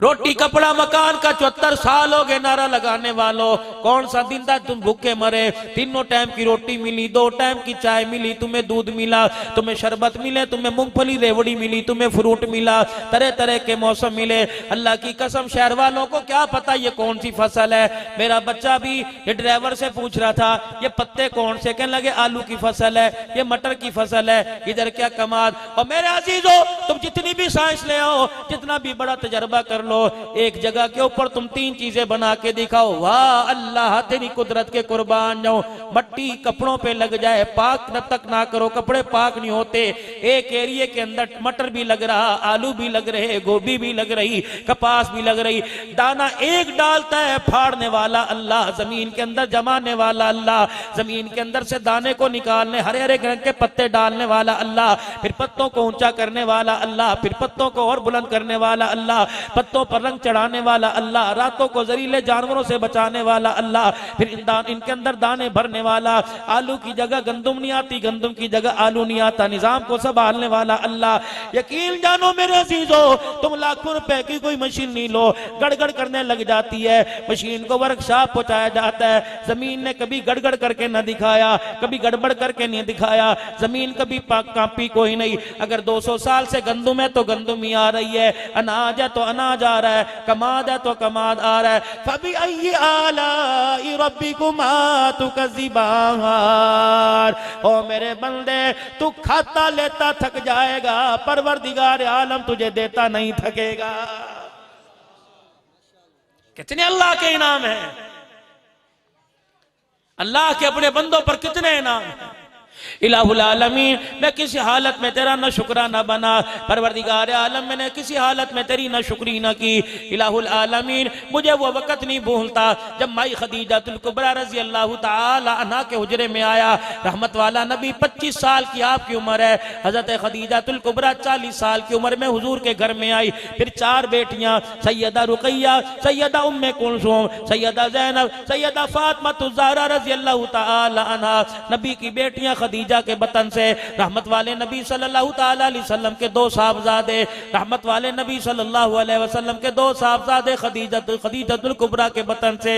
[SPEAKER 2] रोटी कपड़ा मकान का 74 साल हो गए नारा लगाने वालों, कौन सा दिन था तुम भूखे मरे? तीनों टाइम की रोटी मिली, 2 टाइम की चाय मिली, तुम्हें दूध मिला, तुम्हें शरबत मिले, तुम्हें मूंगफली रेवड़ी मिली, तुम्हें फ्रूट मिला, तरह तरह के मौसम मिले। अल्लाह की कसम शहर वालों को क्या पता ये कौन सी फसल है। मेरा बच्चा भी ये ड्राइवर से पूछ रहा था ये पत्ते कौन से, कहने लगे आलू की फसल है, ये मटर की फसल है, इधर क्या कमाल। और मेरे अजीजों, तुम जितनी भी साइंस ले आओ, जितना भी बड़ा तजर्बा कर लो, एक जगह के ऊपर तुम 3 चीजें बना के दिखाओ, वाह अल्लाह तेरी कुदरत के कुर्बान जाऊं, मट्टी कपड़ों पे लग जाए, पाक जब तक ना करो कपड़े पाक नहीं होते। एक एरिया के अंदर मटर भी लग रहा, आलू भी लग रहे, गोभी भी लग रही, कपास भी लग रही, दाना एक डालता है फाड़ने वाला अल्लाह, जमीन के अंदर जमाने वाला अल्लाह, जमीन के अंदर से दाने को निकालने, हरे हरे रंग के पत्ते डालने वाला अल्लाह, फिर पत्तों को ऊंचा करने वाला अल्लाह, फिर पत्तों को और बुलंद करने वाला अल्लाह, पत्तों पर रंग चढ़ाने वाला अल्लाह, रातों को जहरीले जानवरों से बचाने वाला अल्लाह, फिर इनके अंदर दाने भरने वाला, आलू की जगह गंदुम नहीं आती, गंदुम की जगह आलू नहीं आता, निजाम को संभालने वाला अल्लाह। यकीन जानो मेरे अजीजों, तुम लाखों रुपए की कोई मशीन नहीं लो, गड़गड़ करने लग जाती है, मशीन को वर्कशॉप पहुंचाया जाता है, जमीन ने कभी गड़गड़ करके न दिखाया, कभी गड़बड़ करके नहीं दिखाया, जमीन कभी कांपी कोई नहीं। अगर 200 साल से गंदुम है तो गंदुम ही आ रही है, अनाज है तो अनाज आ रहा है, कमाद है तो कमाद आ रहा है। फबी अय्यि आलाई रब्बिकुमा तुकज़िबान, ओ मेरे बंदे तू खाता लेता थक जाएगा, परवरदिगार आलम तुझे देता नहीं थकेगा। कितने अल्लाह के इनाम हैं, अल्लाह के अपने बंदों पर कितने इनाम हैं। इलाहुल आलमीन, मैं किसी हालत में तेरा न शुक्राना बना, परवरदिगार आलम मैंने किसी हालत में तेरी न शुक्री न की। इलाहुल आलमीन, मुझे वो वक्त नहीं भूलता जब माई खदीजातुल कुबरा रजी अल्लाह ताला अन्हा के हुजरे में आया, रहमत वाला नबी, 25 साल की आपकी उम्र है, हजरत खदीजातुल कुबरा 40 साल की उम्र में हुजूर के घर में आई। फिर 4 बेटियां, सैयदा रुकैया, सैयदा उम्मे कुलसूम, सैयदा ज़ैनब, सैयदा फातिमा ज़हरा रजी अल्लाह ताला अन्हा, नबी की बेटियां खदीजा के बतन से, रहमत वाले नबी सल्लल्लाहु ताला अलैहि वसल्लम के 2 साहबजादे, रहमत वाले नबी सल्लल्लाहु अलैहि वसल्लम के 2 साहबजादे खदीजतुल कुबरा के बतन से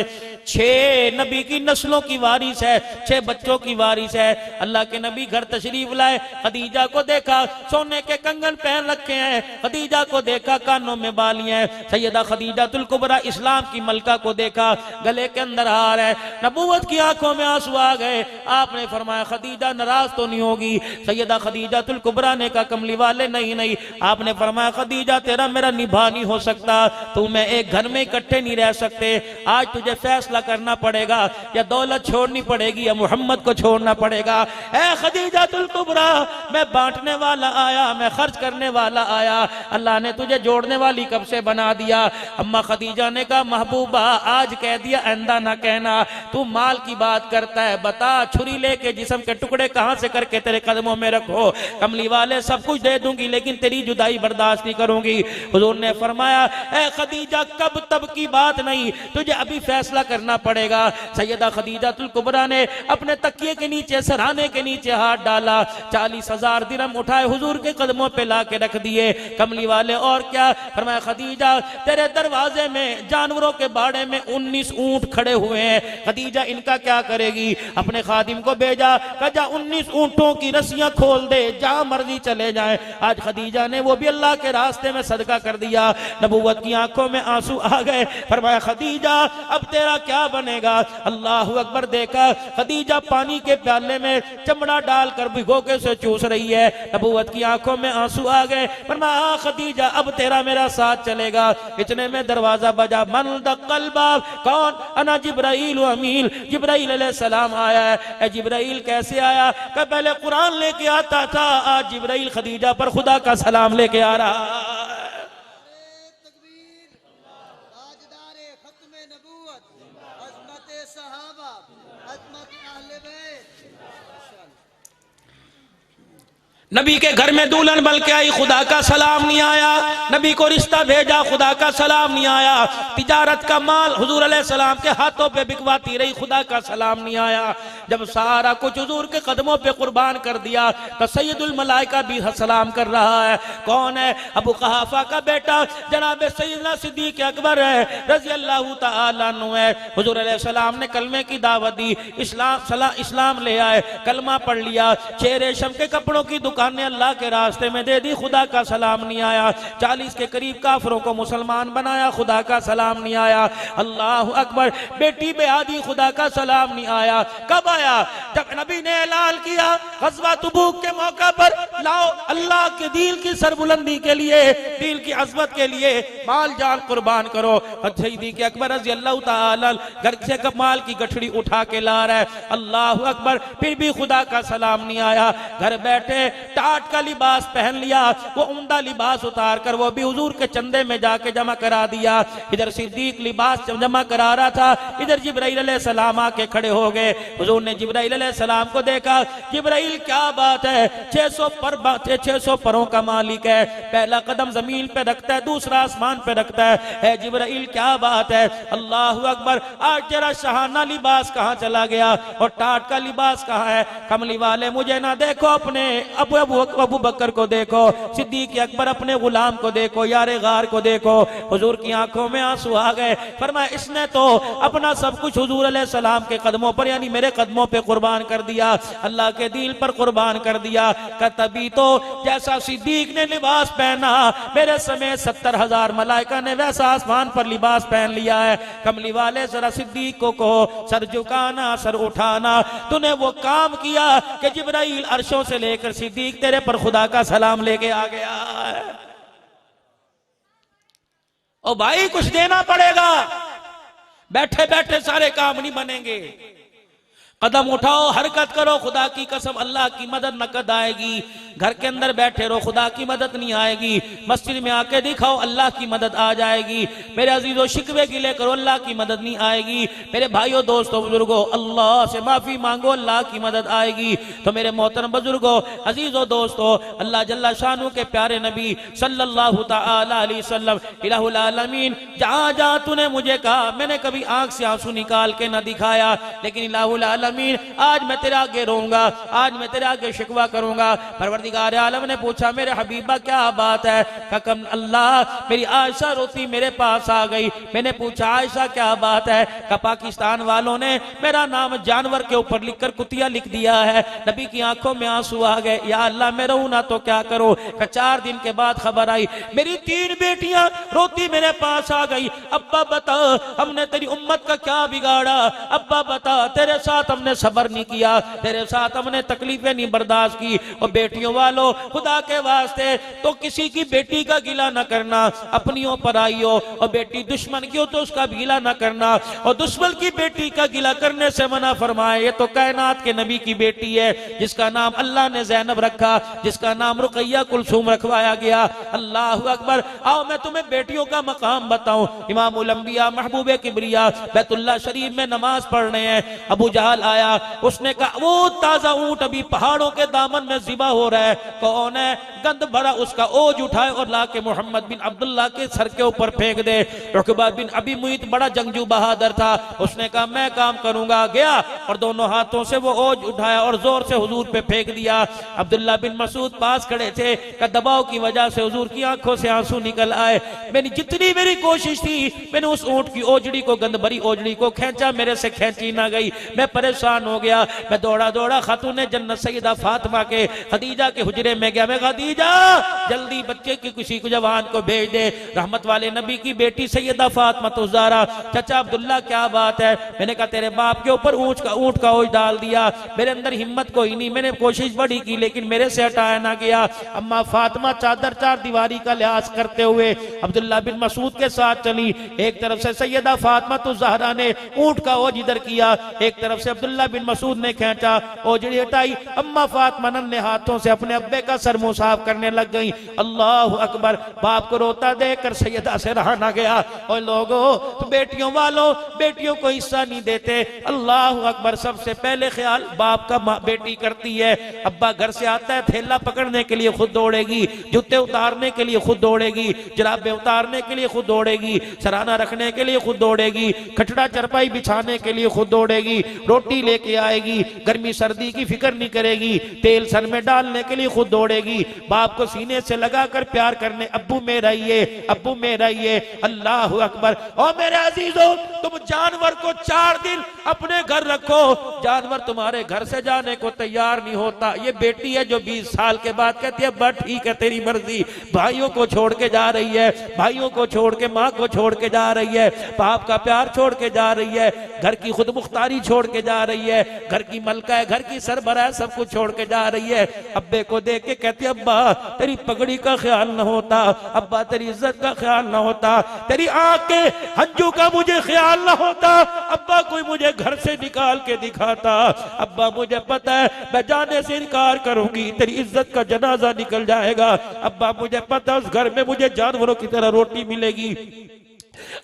[SPEAKER 2] 6 नबी की नस्लों की वारिस है, 6 बच्चों की वारिस है। अल्लाह के नबी घर तशरीफ लाए, खदीजा को देखा सोने के कंगन पहन रखे हैं, खदीजा को देखा कानों में बालियां हैं, सैयदा खदीजातुल कुबरा इस्लाम की मलका को देखा गले के अंदर हार है, नबूवत की आंखों में आंसू आ गए। आपने फरमाया खदीजा नाराज तो नहीं होगी? सैयदा खदीजातुल कुबरा ने कहा कमली वाले नहीं नहीं। आपने फरमाया खदीजा तेरा मेरा निभा नहीं हो सकता, तू मैं एक घर में इकट्ठे नहीं रह सकते, आज तुझे फैसला करना पड़ेगा, या दौलत छोड़नी पड़ेगी या मोहम्मद को छोड़ना पड़ेगा। ए खदीजातुल कुबरा, मैं बांटने वाला आया, मैं खर्च करने वाला आया, अल्लाह ने तुझे जोड़ने वाली कब से बना दिया। अम्मा खदीजा ने कहा महबूबा आज कह दिया आइंदा ना कहना, तू माल की बात करता है, बता छुरी लेके जिस्म के टुकड़े कहां से करके तेरे कदमों में रखो, कमली वाले सब कुछ दे दूंगी लेकिन तेरी जुदाई बर्दाश्त नहीं करूंगी। हुजूर ने फरमाया ए खदीजा कब तब की बात नहीं, तुझे अभी फैसला करना पड़ेगा। सैयदा खदीजातुल कुबरा ने अपने तकिए के नीचे, सराहने के नीचे हाथ डाला, 40,000 दिरहम उठाए हुजूर के कदमों पे ला के रख दिए। कमली वाले और क्या फरमाया खदीजा तेरे दरवाजे में जानवरों के बाड़े में 19 ऊंट खड़े हुए हैं, खदीजा इनका क्या करेगी? अपने खादिम को भेजा, कहा 19 ऊंटों की रस्सियां खोल दे, जहां मर्जी चले जाए। आज खदीजा ने वो भी अल्लाह के रास्ते में सदका कर दिया। नबूवत की आंखों में आंसू आ गए। फरमाया खदीजा अब तेरा क्या बनेगा? अल्लाह अकबर। देखा खदीजा पानी के प्याले में चमड़ा डालकर भिगो के से चूस रही है। नबूवत की आंखों में आंसू आ गए। फरमाया खदीजा अब तेरा मेरा साथ चलेगा। इतने में दरवाजा बजा, मन दक्कल बाब, कौन? अना जिब्राइल अमील, जिब्राइल अलैहिस्सलाम आया है। जिब्राइल कैसे आया? कि पहले कुरान लेके आता था, आज जिब्राइल खदीजा पर खुदा का सलाम लेके आ रहा है। नबी के घर में दुल्हन बन के आई, खुदा का सलाम नहीं आया। नबी को रिश्ता भेजा, खुदा का सलाम नहीं आया। तिजारत का माल हुजूर अलैहिस्सलाम के हाथों पे बिकवाती रही, खुदा का सलाम नहीं आया। जब सारा कुछ हुजूर के कदमों पे कुर्बान कर दिया तो सैयदुल मलाइका भी सलाम कर रहा है। कौन है? अबू कहाफा का बेटा जनाब सैयदना सिद्दीक अकबर है रजी अल्लाह तआला अन्हु है। हुजूर अलैहिस्सलाम ने कलमे की दावत दी, इस्लाम ले आए, कलमा पढ़ लिया, 6 रेशम के कपड़ों की दुकानें अल्लाह के रास्ते में दे दी, खुदा का सलाम नहीं आया। 40 के करीब काफरों को मुसलमान बनाया, खुदा का सलाम नहीं आया। अल्लाह अकबर, बेटी बेआदी, खुदा का सलाम नहीं आया। कब आया? जब नबी ने ऐलान किया ग़ज़वा तबूक के मौका पर, लाओ अल्लाह के दीन की सरबुलंदी के लिए, दीन की अज़मत के लिए माल जान कुर्बान करो। सिद्दीक़ अकबर रज़ी अल्लाह तआला घर से कमाल की गठड़ी उठा के ला रहा है। अल्लाह अकबर, फिर भी खुदा का सलाम नहीं आया। घर बैठे टाट का लिबास पहन लिया, वो उम्दा लिबास उतार कर वो भी हुजूर के चंदे में जाके जमा करा दिया। इधर सिद्दीक लिबास जमा करा रहा था, इधर जिब्राइल अलैहिस्सलाम आके खड़े हो गए। हुजूर ने जिब्राइल अलैहिस्सलाम को देखा। जिब्राइल, क्या बात है? 600 परों का मालिक है, पहला कदम जमीन पे रखता है, दूसरा आसमान पे रखता है। जिब्राइल, क्या बात है? अल्लाह अकबर, आज तेरा शहाना लिबास कहाँ चला गया और टाट का लिबास कहाँ है? कमली वाले, मुझे ना देखो, अपने अबू बकर को देखो, सिद्दीक अकबर अपने गुलाम को देखो, यारे गार को देखो। हुजूर की आंखों में आंसू आ गए। फरमाया, इसने तो अपना सब कुछ हुजूर अलैहिस्सलाम के कदमों पर, यानी मेरे कदमों पे कुर्बान कर दिया, अल्लाह के दीन पर कुर्बान कर दिया। तभी तो जैसा सिद्दीक ने लिबास पहना, मेरे समेत 70,000 मलाइका ने वैसा आसमान पर लिबास पहन लिया है। कमली वाले, जरा सिद्दीक को कहो, सर झुकाना, सर उठाना। तूने वो काम किया कि जिब्राइल अर्शों से लेकर सिद्दीक तेरे पर खुदा का सलाम लेके आ गया है। ओ भाई, कुछ देना पड़ेगा, बैठे बैठे सारे काम नहीं बनेंगे। कदम उठाओ, हरकत करो। खुदा की कसम, अल्लाह की मदद नकद आएगी। घर के अंदर बैठे रहो, खुदा की मदद नहीं आएगी। मस्जिद में आके दिखाओ, अल्लाह की मदद आ जाएगी। मेरे अजीजों, शिकवे गिले करो, अल्लाह की मदद नहीं आएगी। मेरे भाइयों, दोस्तों, बुजुर्गों, अल्लाह से माफी मांगो, अल्लाह की मदद आएगी। तो मेरे मोहतरम बुजुर्गों, अजीजों, दोस्तों, अल्लाह जल्ला शानू के प्यारे नबी सल्लल्लाहु तआला अलैहि वसल्लम, इलाहुल आलमीन, जहां जहां तूने मुझे कहा, मैंने कभी आंख से आंसू निकाल के न दिखाया, लेकिन इलाहुल आलमीन, आज मैं तेरे आगे रोऊंगा, आज मैं तेरे आगे शिकवा करूंगा। परवरदिगार आलम ने पूछा, मेरे हबीबा क्या बात है? कम अल्लाह, मेरी आयशा रोती मेरे पास आ गई। मैंने पूछा, आयशा क्या बात है? का पाकिस्तान वालों ने मेरा नाम जानवर के ऊपर लिखकर कुतिया लिख दिया है। नबी की आंखों में आंसू आ गए। या अल्लाह, मैं रहूं ना तो क्या करूं? 4 दिन के बाद खबर आई, मेरी 3 बेटियां रोती मेरे पास आ गई। अब्बा बता, हमने तेरी उम्मत का क्या बिगाड़ा? अब्बा बता, तेरे साथ हमने सब्र नहीं किया, तेरे साथ हमने तकलीफें नहीं बर्दाश्त की। और बेटियों वालों, खुदा के वास्ते तो किसी की बेटी का गिला न करना, अपनियों पर आई हो, और बेटी दुश्मन की हो तो उसका गिला न करना, और दुश्मन की बेटी का गिला करने से मना फरमाए। ये तो कायनात के नबी की बेटी है, जिसका नाम अल्लाह ने ज़ैनब रखा, जिसका नाम रुकैया कुलसूम रखवाया गया। अल्लाह अकबर। आओ मैं तुम्हें बेटियों का मकाम बताऊं। इमामुल अंबिया, महबूबे किबरिया बैतुल्लाह शरीफ में नमाज पढ़ रहे हैं। अबू जहल आया, उसने कहा, वो ताजा ऊंट अभी पहाड़ों के दामन में ज़िबा हो रहा है, कौन है? गंद भरा उसका ओज उठाए और लाके मोहम्मद बिन अब्दुल्लाह के सर के ऊपर फेंक दे। उकबा बिन अबी मुईत बड़ा जंगजू बहादुर था, उसने कहा, मैं काम करूंगा। गया और दोनों हाथों से वो ओज उठाया और जोर से हुजूर पे फेंक दिया। अब्दुल्ला बिन मसूद पास खड़े थे, का दबाव की वजह से हुजूर की आंखों से आंसू निकल आए। मैंने जितनी मेरी कोशिश थी, मैंने उस ऊंट की ओजड़ी को, गंद भरी ओजड़ी को खींचा, मेरे से खींची ना गई। मैं परेशान हो गया। मैं दौड़ा दौड़ा खातून जन्नत सैयदा फातिमा के, खदीजा के हुजरे में गया। मैं, खदीजा जल्दी बच्चे की किसी को, जवान को भेज दे, रहमत वाले नबी की बेटी सैयदा फातिमा तो ज़हरा। चाचा अब्दुल्ला क्या बात है? मैंने कहा, तेरे बाप के ऊपर ऊंट का ओज डाल दिया। मेरे अंदर हिम्मत कोई नहीं, मैंने कोशिश बड़ी की लेकिन मेरे से हटाया ना गया। अम्मा फातिमा चादर 4 दीवारी का लिहाज करते हुए अब्दुल्ला बिन मसूद के साथ चली। एक तरफ से सैयदा फातिमा तो ज़हरा ने ऊंट का ओज इधर किया, एक तरफ से अब्दुल्ला बिन मसूद ने खींचा, ओजड़ी हटाई। अम्मा फातिमा ने हाथों से अपने अब्बे का सर मुंह साफ करने लग गई। अल्लाह अकबर। बाप को रोता देखकर सैयदा से रहा ना गया। और लोगों तो बेटियों वालों बेटियों को हिस्सा नहीं देते। अल्लाह अकबर। सबसे पहले ख्याल बाप का बेटी करती है। अब्बा घर से आता है, थैला पकड़ने के लिए खुद दौड़ेगी, जूते उतारने के लिए खुद दौड़ेगी, जराबे उतारने के लिए खुद दौड़ेगी, सराहना रखने के लिए खुद दौड़ेगी, खटड़ा चरपाई बिछाने के लिए खुद दौड़ेगी, रोटी लेके आएगी, गर्मी सर्दी की फिक्र नहीं करेगी, तेल सर में डालने के लिए खुद दौड़ेगी, बाप को सीने से लगाकर प्यार करने, अब्बू मेरा ये, अब्बू मेरा ये। अल्लाह अकबर। और मेरे अजीजों, तुम जानवर को 4 दिन अपने घर रखो, जानवर तुम्हारे घर से जाने को तैयार नहीं होता। ये बेटी है जो 20 साल के बाद कहती है बस ठीक है तेरी मर्जी, भाइयों को छोड़ के जा रही है, भाइयों को छोड़ के, माँ को छोड़ के जा रही है, बाप का प्यार छोड़ के जा रही है, घर की खुद मुख्तारी छोड़ के जा रही है, घर की मलका है, घर की सरबरा है, सब कुछ छोड़ के जा रही है। अब्बे को देख के कहती है अब्बा तेरी पगड़ी का ख्याल न होता, अब्बा तेरी इज्जत का ख्याल न होता, तेरी आंख के हंजू का मुझे ख्याल न होता, अब्बा कोई मुझे घर से निकाल के दिखाता, अब्बा मुझे पता है मैं जाने से इनकार करूंगी तेरी इज्जत का जनाजा निकल जाएगा, अब्बा मुझे पता है उस घर में मुझे जानवरों की तरह रोटी मिलेगी।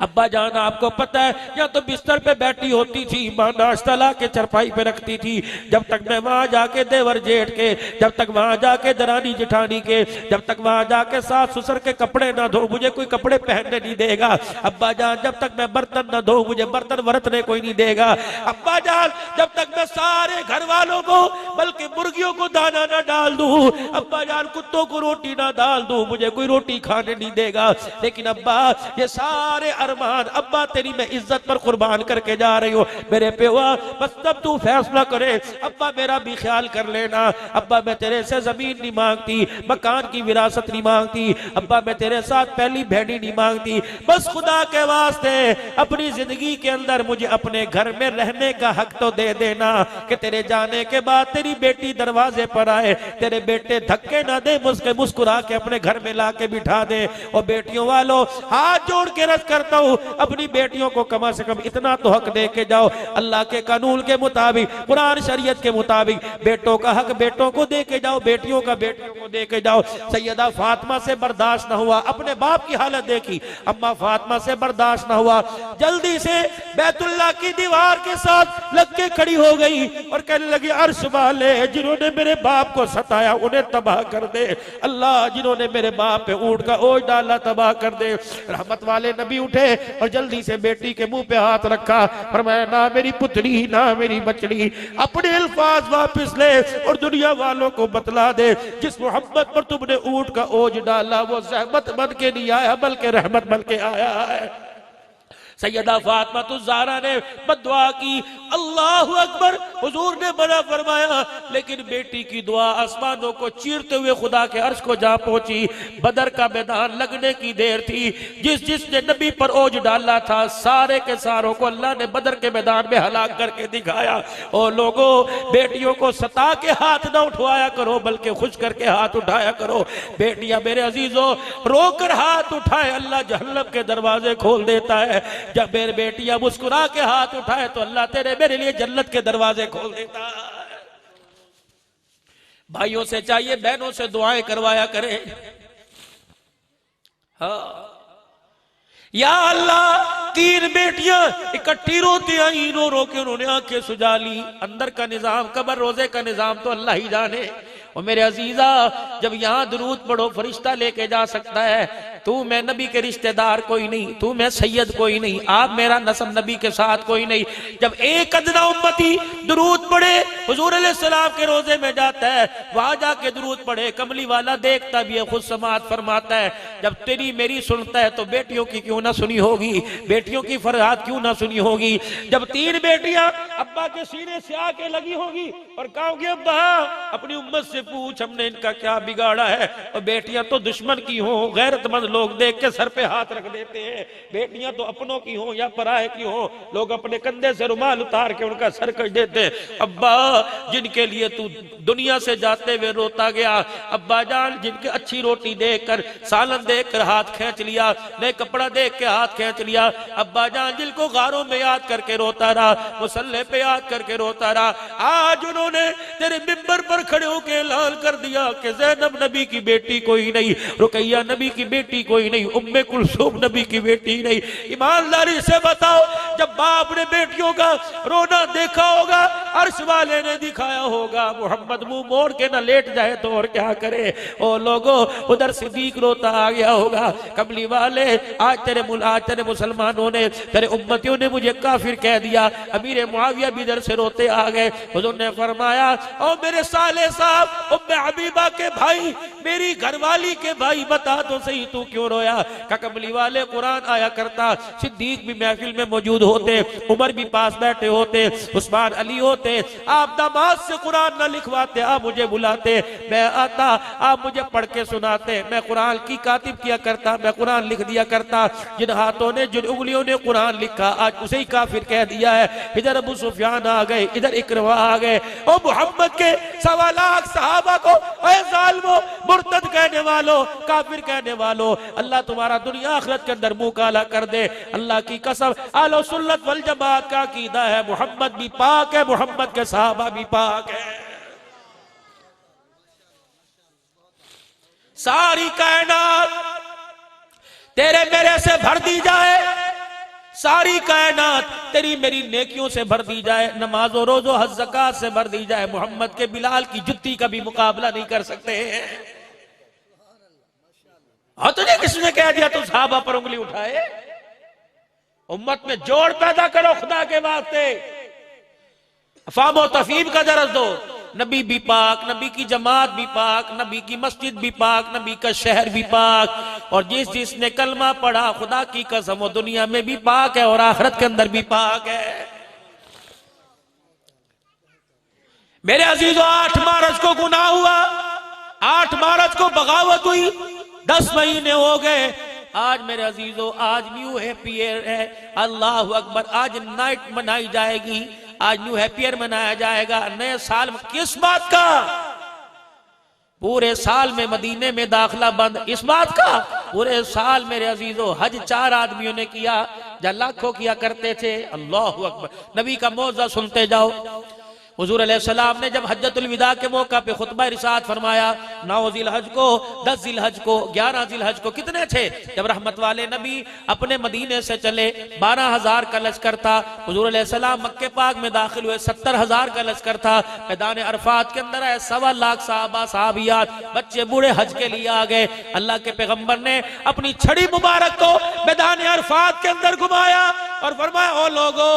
[SPEAKER 2] अब्बा जान आपको पता है या तो बिस्तर पे बैठी होती थी, माँ नाश्ता ला के चरपाई पे रखती थी, जब तक मैं वहां जाके देवर जेठ के, जब तक वहां जाके दरानी जिठानी के, जब तक वहां जाके सास ससुर के कपड़े ना धो, मुझे कोई कपड़े पहनने नहीं देगा। अब्बा जान जब तक मैं बर्तन ना धो, मुझे बर्तन वरतने कोई नहीं देगा। अब्बा जान जब तक मैं सारे घर वालों को बल्कि मुर्गियों को दाना ना डाल दूं, अब्बा जान कुत्तों को रोटी ना डाल दूं, मुझे कोई रोटी खाने नहीं देगा। लेकिन अब्बा ये सारे अरमान अब्बा तेरी मैं इज्जत पर कुर्बान करके जा रही हूँ मेरे पेवा, बस तब तू फैसला करे, अब्बा मेरा भी ख्याल कर लेना, अब्बा मैं तेरे से जमीन नहीं मांगती, मकान की विरासत नहीं मांगती, अब्बा मैं तेरे साथ पहली भेड़ी नहीं मांगती, बस खुदा के वास्ते अपनी जिंदगी के अंदर मुझे अपने घर में रहने का हक तो दे देना कि तेरे जाने के बाद तेरी बेटी दरवाजे पर आए, तेरे बेटे धक्के ना दे, मुस्कुरा के अपने घर में ला के बिठा दे। और बेटियों वालों हाथ जोड़ के रख करता हूं अपनी बेटियों को कम से कम इतना तो हक दे के जाओ, अल्लाह के कानून के मुताबिक, कुरान शरीयत के मुताबिक बेटों का हक बेटों को दे के जाओ, बेटियों का बेटियों को दे के जाओ। सैयदा फातिमा से बर्दाश्त न हुआ, अपने बाप की हालत देखी, अम्मा फातिमा से बर्दाश्त न हुआ, जल्दी से बैतुल्लाह की दीवार के साथ लग के खड़ी हो गई और कहने लगी अर्श वाले जिन्होंने मेरे बाप को सताया उन्हें तबाह कर दे, अल्लाह जिन्होंने मेरे बाप पे ऊंट का ओझ डाला तबाह कर दे। रहमत वाले नबी उठे और जल्दी से बेटी के मुंह पे हाथ रखा, फरमाया ना मेरी पुतली ना मेरी बचड़ी, अपने अल्फाज वापस ले और दुनिया वालों को बतला दे जिस मोहब्बत पर तुमने ऊंट का ओझ डाला वो ज़हमत बन के नहीं आया बल्कि रहमत बन के आया है। सैयदा फातिमा तो ज़हरा ने बद्दुआ की, अल्लाहु अकबर, हुजूर ने मना फरमाया, लेकिन बेटी की दुआ आसमानों को चीरते हुए खुदा के अर्श को जा पहुंची। बदर का मैदान लगने की देर थी, जिसने नबी पर ओझ डाला था सारे के सारों को अल्लाह ने बदर के मैदान में हलाक करके दिखाया। और लोगों बेटियों को सता के हाथ ना उठवाया करो बल्कि खुश करके हाथ उठाया करो। बेटियां मेरे अजीजों रोकर हाथ उठाए अल्लाह जहन्नम के दरवाजे खोल देता है, जब मेरे बेटियां मुस्कुरा के हाथ उठाए तो अल्लाह तेरे मेरे लिए जन्नत के दरवाजे खोल देता है। भाइयों से चाहिए बहनों से दुआएं करवाया करें। हाँ या अल्लाह, 3 बेटियां इकट्ठी रोती आई, रो रो के उन्होंने आंखें सुजा ली। अंदर का निजाम, कब्र रोजे का निजाम तो अल्लाह ही जाने। और मेरे अजीजा जब यहाँ दुरूद पढ़ो फरिश्ता लेके जा सकता है, तू मैं नबी के रिश्तेदार कोई नहीं, तू मैं सैयद कोई नहीं, आप मेरा नस्ब नबी के साथ कोई नहीं। जब एक अदना उम्मती दुरूद पढ़े हुजूर अलैहिस्सलाम के रोजे में जाता है, वहां जाके दुरूद पढ़े, कमली वाला देखता भी है, खुद समात फरमाता है। जब तेरी मेरी सुनता है तो बेटियों की क्यों ना सुनी होगी, बेटियों की फरियाद क्यों ना सुनी होगी। जब 3 बेटियां अब्बा के सीने से आके लगी होगी और कहोगे अब्बा अपनी उम्मत से पूछ हमने इनका क्या बिगाड़ा है, और बेटियां तो दुश्मन की हो, गैरतमंद लोग देख के सर पे हाथ रख देते हैं। बेटियां तो अपनों की हो या पराये की हो, लोग अपने कंधे से रुमाल उतार के उनका सर कट देते हैं। अब्बा जिनके लिए तू दुनिया से जाते हुए रोता गया, अब्बा जान जिनके अच्छी रोटी देखकर, सालन देखकर हाथ खींच लिया, नए कपड़ा देख के हाथ खींच लिया, अब्बा जान जिनको गारों में याद करके रोता रहा, मुसल्ले पे याद करके रोता रहा, आज उन्होंने तेरे मिंबर पर खड़े होकर ऐलान कर दिया कि ज़ैनब नबी की बेटी कोई नहीं, रुकैया नबी की बेटी कोई नहीं, उम्मे कुलसूम नबी की बेटी नहीं। ईमानदारी से बताओ, जब बाप ने बेटियों का रोना देखा होगा, अर्श वाले ने दिखाया होगा, मोहम्मद मुंह मोड़ के ना लेट जाए तो और क्या करे। ओ लोगों, उधर सिद्दीक रोता आ गया होगा, कमली वाले आज तेरे मुसलमानों ने, तेरे उम्मतियों ने मुझे काफिर कह दिया। अमीर मुआविया भी इधर से रोते आ गए। हुजूर ने फरमाया, ओ मेरे साले साहब, उम्मे हबीबा के भाई, मेरी घरवाली के भाई, बता तो सही तू क्यों रोया। का कमली वाले कुरान आया करता, सिद्दीक भी महफिल में मौजूद होते, उमर भी पास बैठे होते, उस्मान अली होते, आप दामाद से कुरान न लिखवाते, आप मुझे बुलाते, मैं आता, आप मुझे पढ़ के सुनाते, मैं कुरान की कातिब किया करता, मैं कुरान लिख दिया करता। जिन हाथों ने, जिन उंगलियों ने कुरान लिखा, आज उसे ही काफिर कह दिया है। इधर अबू सुफियान आ गए, इधर इकरमा आ गए। ओ मोहम्मद के 1.25 लाख सहाबा को ऐ जालिमों, मुर्तद कहने वालों, काफिर कहने वालों, अल्लाह तुम्हारा दुनिया आखिरत के अंदर मुंह काला कर दे। अल्लाह की कसम, आलो सुन्नत वल जमात का अकीदा है, मोहम्मद भी पाक है, मोहम्मद के सहाबा भी पाक है। सारी कायनात तेरे मेरे से भर दी जाए, सारी कायनात तेरी मेरी नेकियों से भर दी जाए, नमाजो रोजो हज ज़कात से भर दी जाए, मोहम्मद के बिलाल की जुत्ती का भी मुकाबला नहीं कर सकते। हाँ, तुझे किसने कह दिया तू सहाबा पर उंगली उठाए? उम्मत में जोड़ पैदा करो खुदा के वास्ते, फामो तफीम का दर्ज दो। नबी भी पाक, नबी की जमात भी पाक, नबी की मस्जिद भी पाक, नबी का शहर भी पाक, और जिसने कलमा पढ़ा खुदा की कसम वो दुनिया में भी पाक है और आखिरत के अंदर भी पाक है। मेरे अजीजों, 8 मार्च को गुनाह हुआ, 8 मार्च को बगावत हुई, 10 महीने हो गए। आज मेरे अजीजों, आज न्यू हैप्पी ईयर है, अल्लाह अकबर। आज नाइट मनाई जाएगी, आज न्यू हैप्पी ईयर मनाया जाएगा, नए साल। किस बात का? पूरे साल में मदीने में दाखिला बंद, इस बात का? पूरे साल मेरे अजीजों, हज 4 आदमियों ने किया, या लाखों किया करते थे। अल्लाह अकबर। नबी का मौज़ा सुनते जाओ। हुजूर अलैहिस्सलाम ने जब हज्जतुल विदा के मौका पे खुतबा इरशाद फरमाया, 9 जिलहज को, 10 जिलहज को, 11 जिलहज को, कितने थे? जब रहमत वाले नबी अपने मदीने से चले, 12,000 का लश्कर था। हुजूर अलैहिस्सलाम मक्के पाक में दाखिल हुए, 70,000 का लश्कर था। मैदान अरफात के अंदर आए, 1.25 लाख सहाबा सहाबियात, बच्चे बूढ़े हज के लिए आ गए। अल्लाह के पैगंबर ने अपनी छड़ी मुबारक को मैदान अरफात के अंदर घुमाया और फरमाया, ओ लोगो,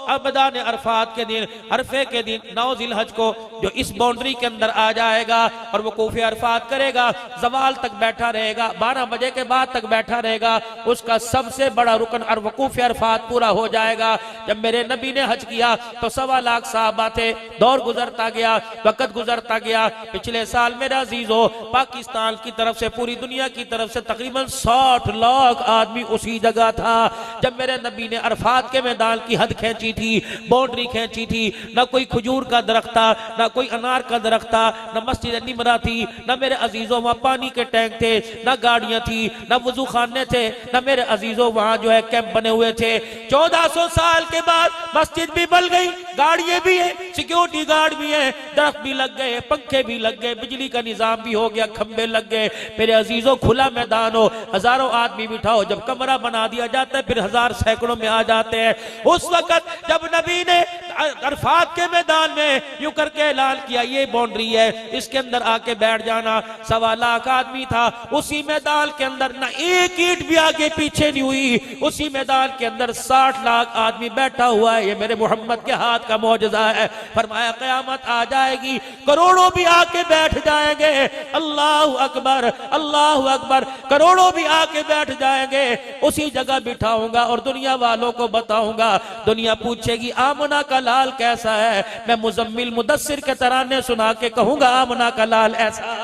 [SPEAKER 2] अब मैदान अरफात के दिन, अरफे के दिन, 9 जिलहज को जो इस बाउंड्री के अंदर आ जाएगा और वो वकूफ़ अरफात करेगा, जवाल तक बैठा रहेगा, 12 बजे के बाद तक बैठा रहेगा, उसका सबसे बड़ा रुकन और वकूफ़ अरफात पूरा हो जाएगा। जब मेरे नबी ने हज किया तो 1.25 लाख सहाबा थे। दौर गुजरता गया, वक्त गुजरता गया। पिछले साल मेरे अजीजों, पाकिस्तान की तरफ से, पूरी दुनिया की तरफ से तकरीबन 60 लाख आदमी उसी जगह था जब मेरे नबी ने अरफात के मैदान की हद खींची थी, बाउंड्री खींची थी। न कोई खजूर का दरख्त था, ना कोई अनार का दरख्त था, ना मस्जिद निमरा थी, ना मेरे अजीजों वहां पानी के टैंक थे, ना गाड़ियां थी, ना वजू खाने थे, ना मेरे अजीजों वहां जो है कैंप बने हुए थे। 1400 साल के बाद मस्जिद भी बन गई, गाड़ियां भी है, सिक्योरिटी गार्ड भी है, दरख्त भी लग गए, पंखे भी लग गए, बिजली का निजाम भी हो गया, खंबे लग गए। मेरे अजीजों, खुला मैदान हो, हजारों आदमी बिठाओ, जब कमरा बना दिया जाता है फिर 1000 सैकड़ों में आ जाते हैं। उस वक्त जब नबी ने अरफात के मैदान में यूं करके ऐलान किया, ये बाउंड्री है, इसके अंदर आके बैठ जाना, 1.25 लाख आदमी था उसी मैदान के अंदर, ना एक ईंट भी आगे पीछे नहीं हुई। उसी मैदान के अंदर 60 लाख आदमी बैठा हुआ है। ये मेरे मोहम्मद के हाथ का मौजज़ा है। फरमाया क़यामत आ जाएगी, करोड़ों भी आके बैठ जाएंगे। अल्लाह अकबर, अल्लाह अकबर। करोड़ों भी आके बैठ जाएंगे, उसी जगह बिठाऊंगा और दुनिया वालों को बताऊंगा। दुनिया पूछेगी आमना का लाल कैसा है, मैं मुजम्मिल मुदस्सिर के तराने सुना के कहूंगा आमना का लाल ऐसा।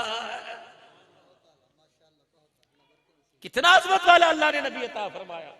[SPEAKER 2] कितना अजमत वाला अल्लाह ने नबी अता फरमाया।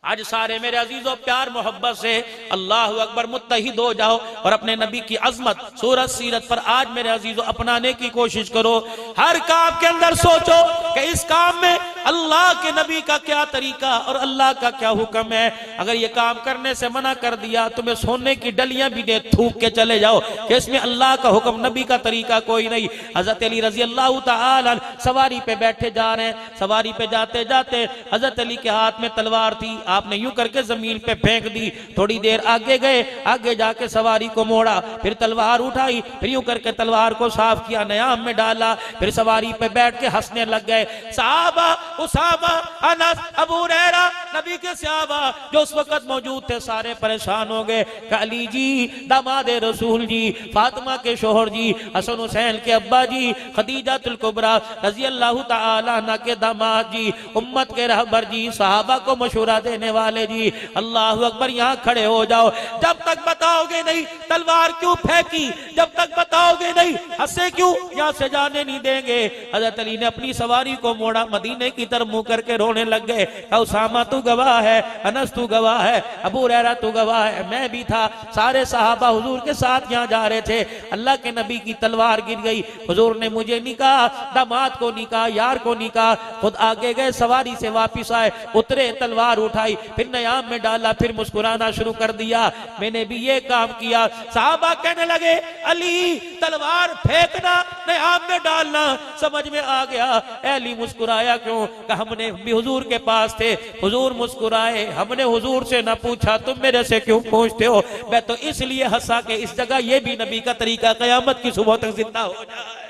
[SPEAKER 2] आज सारे मेरे अजीजों प्यार मोहब्बत से अल्लाह अकबर मुत्तहिद हो जाओ और अपने नबी की अजमत सूरत सीरत पर आज मेरे अजीजों अपनाने की कोशिश करो। हर काम के अंदर सोचो कि इस काम में अल्लाह के नबी का क्या तरीका और अल्लाह का क्या हुक्म है। अगर ये काम करने से मना कर दिया तुम्हें सोने की डलियां भी दे थूक के चले जाओ कि इसमें अल्लाह का हुक्म नबी का तरीका कोई नहीं। हजरत अली रजी अल्लाह तआला सवारी पे बैठे जा रहे हैं, सवारी पे जाते जाते हजरत अली के हाथ में तलवार थी, आपने यूं करके जमीन पे फेंक दी। थोड़ी देर आगे गए, आगे जाके सवारी को मोड़ा, फिर तलवार उठाई, फिर यूं करके तलवार को साफ किया, नयाम में डाला, फिर सवारी पे बैठ के हंसने लग गए। साहबा, उसामा, अनस, अबू हुरैरा, नबी के सहाबा जो उस वक्त मौजूद थे सारे परेशान हो गए। अली जी दामाद रसूल जी, फातिमा के शोहर जी, हसन हुसैन के अब्बा जी, खदीजातुल कुबरा रजी अल्लाह तआला अन्हा के दामाद जी, उम्मत के रहबर जी, सहाबा को मशवरा देने वाले जी, अल्लाह अकबर यहाँ खड़े हो जाओ। जब तक बताओगे नहीं तलवार क्यों फेंकी, जब तक बताओगे नहीं हंसे क्यों, यहाँ से जाने नहीं देंगे। हजरत अली ने अपनी सवारी को मोड़ा, मदीने की तरफ मुंह करके रोने लग गए। उसामा तू गवाह है, अनस तू गवाह है, अबू हुरैरा तू गवाह है, मैं भी था, सारे सहाबा हुजूर के साथ यहाँ जा रहे थे, अल्लाह के नबी की तलवार गिर गई, हुजूर ने मुझे नहीं कहा, दामाद को नहीं कहा, यार को नहीं कहा, खुद आगे गए, सवारी से वापिस आए, उतरे, तलवार उठाई, फिर नयाम में डाला, फिर मुस्कुराना शुरू कर दिया, मैंने भी ये काम किया। साहबा कहने लगे अली तलवार फेंकना, नयाम में डालना समझ में आ गया। अली मुस्कुराया क्यों? हमने भी हुजूर के पास थे, हुजूर मुस्कुराए, हमने हुजूर से ना पूछा, तुम मेरे से क्यों पूछते हो? मैं तो इसलिए हंसा कि इस जगह ये भी नबी का तरीका कयामत की सुबह तक जिंदा हो जाए।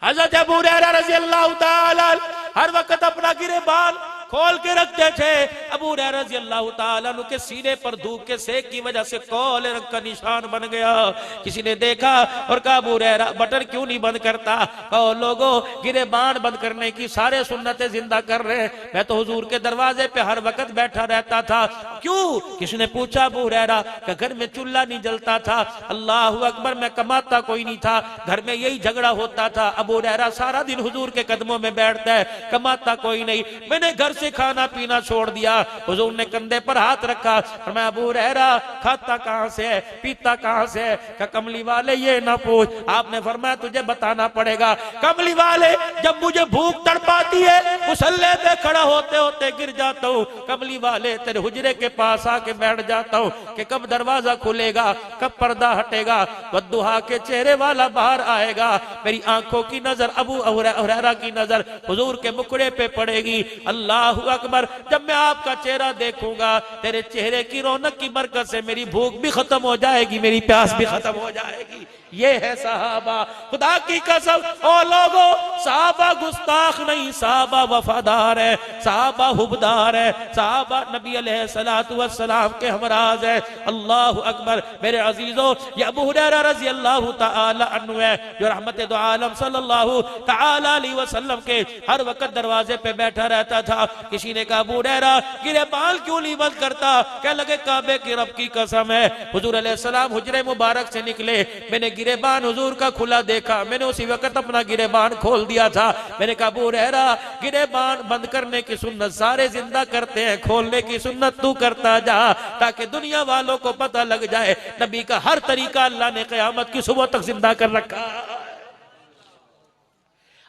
[SPEAKER 2] हज़रत अबू हुरैरा रज़ी अल्लाह तआला हर वक्त अपना गिरेबान खोल के रखते थे। अबू हुरैरा रज़ी अल्लाह तआला के सीने पर धूप के सेक की वजह से काले रंग का निशान बन गया। किसी ने देखा और कहा अबू हुरैरा बटन क्यों नहीं बंद करता? कहो लोगो गिरेबान बंद करने की सारे सुन्नतें जिंदा कर रहे हैं, मैं तो हुजूर के दरवाजे पे हर वक्त बैठा रहता था। क्यों? किसी ने पूछा अबू हुरैरा कि घर में चूल्हा नहीं जलता था, अल्लाह अकबर, मैं कमाता कोई नहीं था, घर में यही झगड़ा होता था। अबू हुरैरा सारा दिन हुजूर के कदमों में बैठता है, कमाता कोई नहीं, मैंने घर से खाना पीना छोड़ दिया। हुजूर ने कंधे पर हाथ रखा और मैं अबू हुरैरा खाता कहां से है, पीता कहां से है? क्या कमली वाले ये ना पूछ, आपने फरमाया तुझे बताना पड़ेगा। कमली वाले जब मुझे भूख तड़पाती है मुसल्ले पे खड़ा होते होते गिर जाता हूँ, कमली वाले तेरे हुजरे के पास आके बैठ जाता हूँ कि कब दरवाजा खुलेगा, कब पर्दा हटेगा, वद्दुहा के चेहरे वाला बाहर आएगा, मेरी आंखों की नजर अबू हुरैरा की नजर हुजूर के मुखड़े पे पड़ेगी। अल्लाह अकबर, जब मैं आपका चेहरा देखूंगा तेरे चेहरे की रौनक की बरकत से मेरी भूख भी खत्म हो जाएगी, मेरी प्यास भी खत्म हो जाएगी। ये है सहाबा। खुदा की कसम ओ लोगो, सहाबा गुस्ताख नहीं, सहाबा वफादार है, सहाबा हुबदार है, सहाबा नबी अलैहिस्सलातु वस्सलाम के हमराज है। अल्लाह अकबर। मेरे अजीजों, ये अबू हुरैरा रज़ी अल्लाह तआला अन्हु है जो रहमत दो आलम सल्लल्लाहु तआला अलैहि वसल्लम के हर वक्त दरवाजे पे बैठा रहता था। किसी ने कहा अबू हुरैरा गिरेबान क्यों नहीं बंद करता? कह लगे काबे की रब की कसम है, हुजूर अलैहिस्सलाम हुजरे मुबारक से निकले, मैंने गिरेबान हुजूर का खुला देखा, मैंने उसी वक्त अपना गिरेबान खोल दिया था। मैंने कहा अबू हुरैरा गिरेबान बंद करने की सुन्नत सारे जिंदा करते हैं, खोलने की सुन्नत तू करता जा ताकि दुनिया वालों को पता लग जाए नबी का हर तरीका अल्लाह ने क़यामत की सुबह तक जिंदा कर रखा।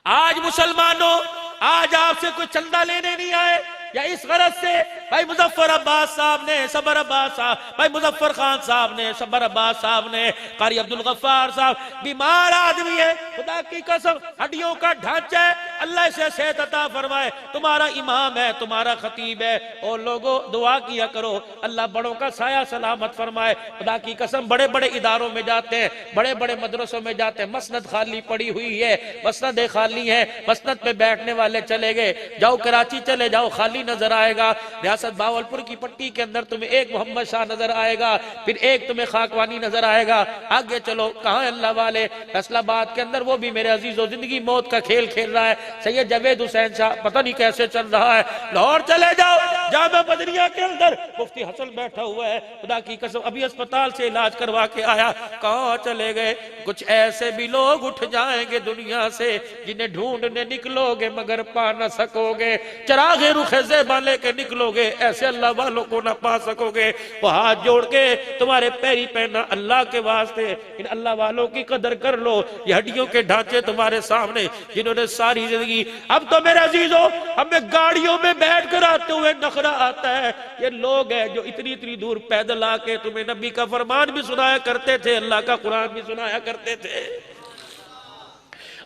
[SPEAKER 2] आज मुसलमानों, आज आपसे कोई चंदा लेने नहीं आए या इस गरज से भाई मुजफ्फर अब्बास साहब ने, सबर अब्बास साहब, भाई मुजफ्फर खान साहब ने, सबर अब्बास साहब ने, कारी अब्दुल गफ्फार साहब बीमार आदमी है, खुदा की कसम हड्डियों का ढांचा है, अल्लाह से सेहत अता फरमाए, तुम्हारा इमाम है, तुम्हारा खतीब है, और लोगों दुआ किया करो अल्लाह बड़ों का साया सलामत फरमाए। खुदा की कसम बड़े बड़े इदारों में जाते हैं, बड़े बड़े मदरसों में जाते हैं, मसनद खाली पड़ी हुई है, मसनदें खाली है, मसनद पे बैठने वाले चले गए, जाओ कराची चले जाओ खाली नजर आएगा, रियासत भावलपुर की पट्टी के अंदर तुम्हें एक मोहम्मद शाह नजर आएगा, फिर एक तुम्हें खाकवानी नजर आएगा, आगे चलो कहाँ अल्लाह वाले, फैसलाबाद के अंदर वो भी मेरे अजीजों जिंदगी मौत का खेल खेल रहा है, सैयद जावेद हुसैन शाह पता नहीं कैसे चल रहा है, लाहौर चले जाओ जामा बदरिया के अंदर मुफ्ती हसन बैठा हुआ है, खुदा की कसम अभी अस्पताल से इलाज करवा के आया। कहाँ चले गए? कुछ ऐसे भी लोग उठ जाएंगे दुनिया से जिन्हें ढूंढने निकलोगे मगर पा न सकोगे। चरागे रुखे ज़ेबा लेके निकलोगे, ऐसे अल्लाह वालों को ना पा सकोगे। वो हाथ जोड़ के तुम्हारे पैरी पहना अल्लाह के वास्ते इन अल्लाह वालों की कदर कर लो। ये हड्डियों के ढांचे तुम्हारे सामने जिन्होंने सारी जिंदगी, अब तो मेरे अजीजों हमें गाड़ियों में बैठ कर आते हुए नखरा आता है। ये लोग हैं जो इतनी इतनी दूर पैदल आके तुम्हें नबी का फरमान भी सुनाया करते थे, अल्लाह का कुरान भी सुनाया करते थे।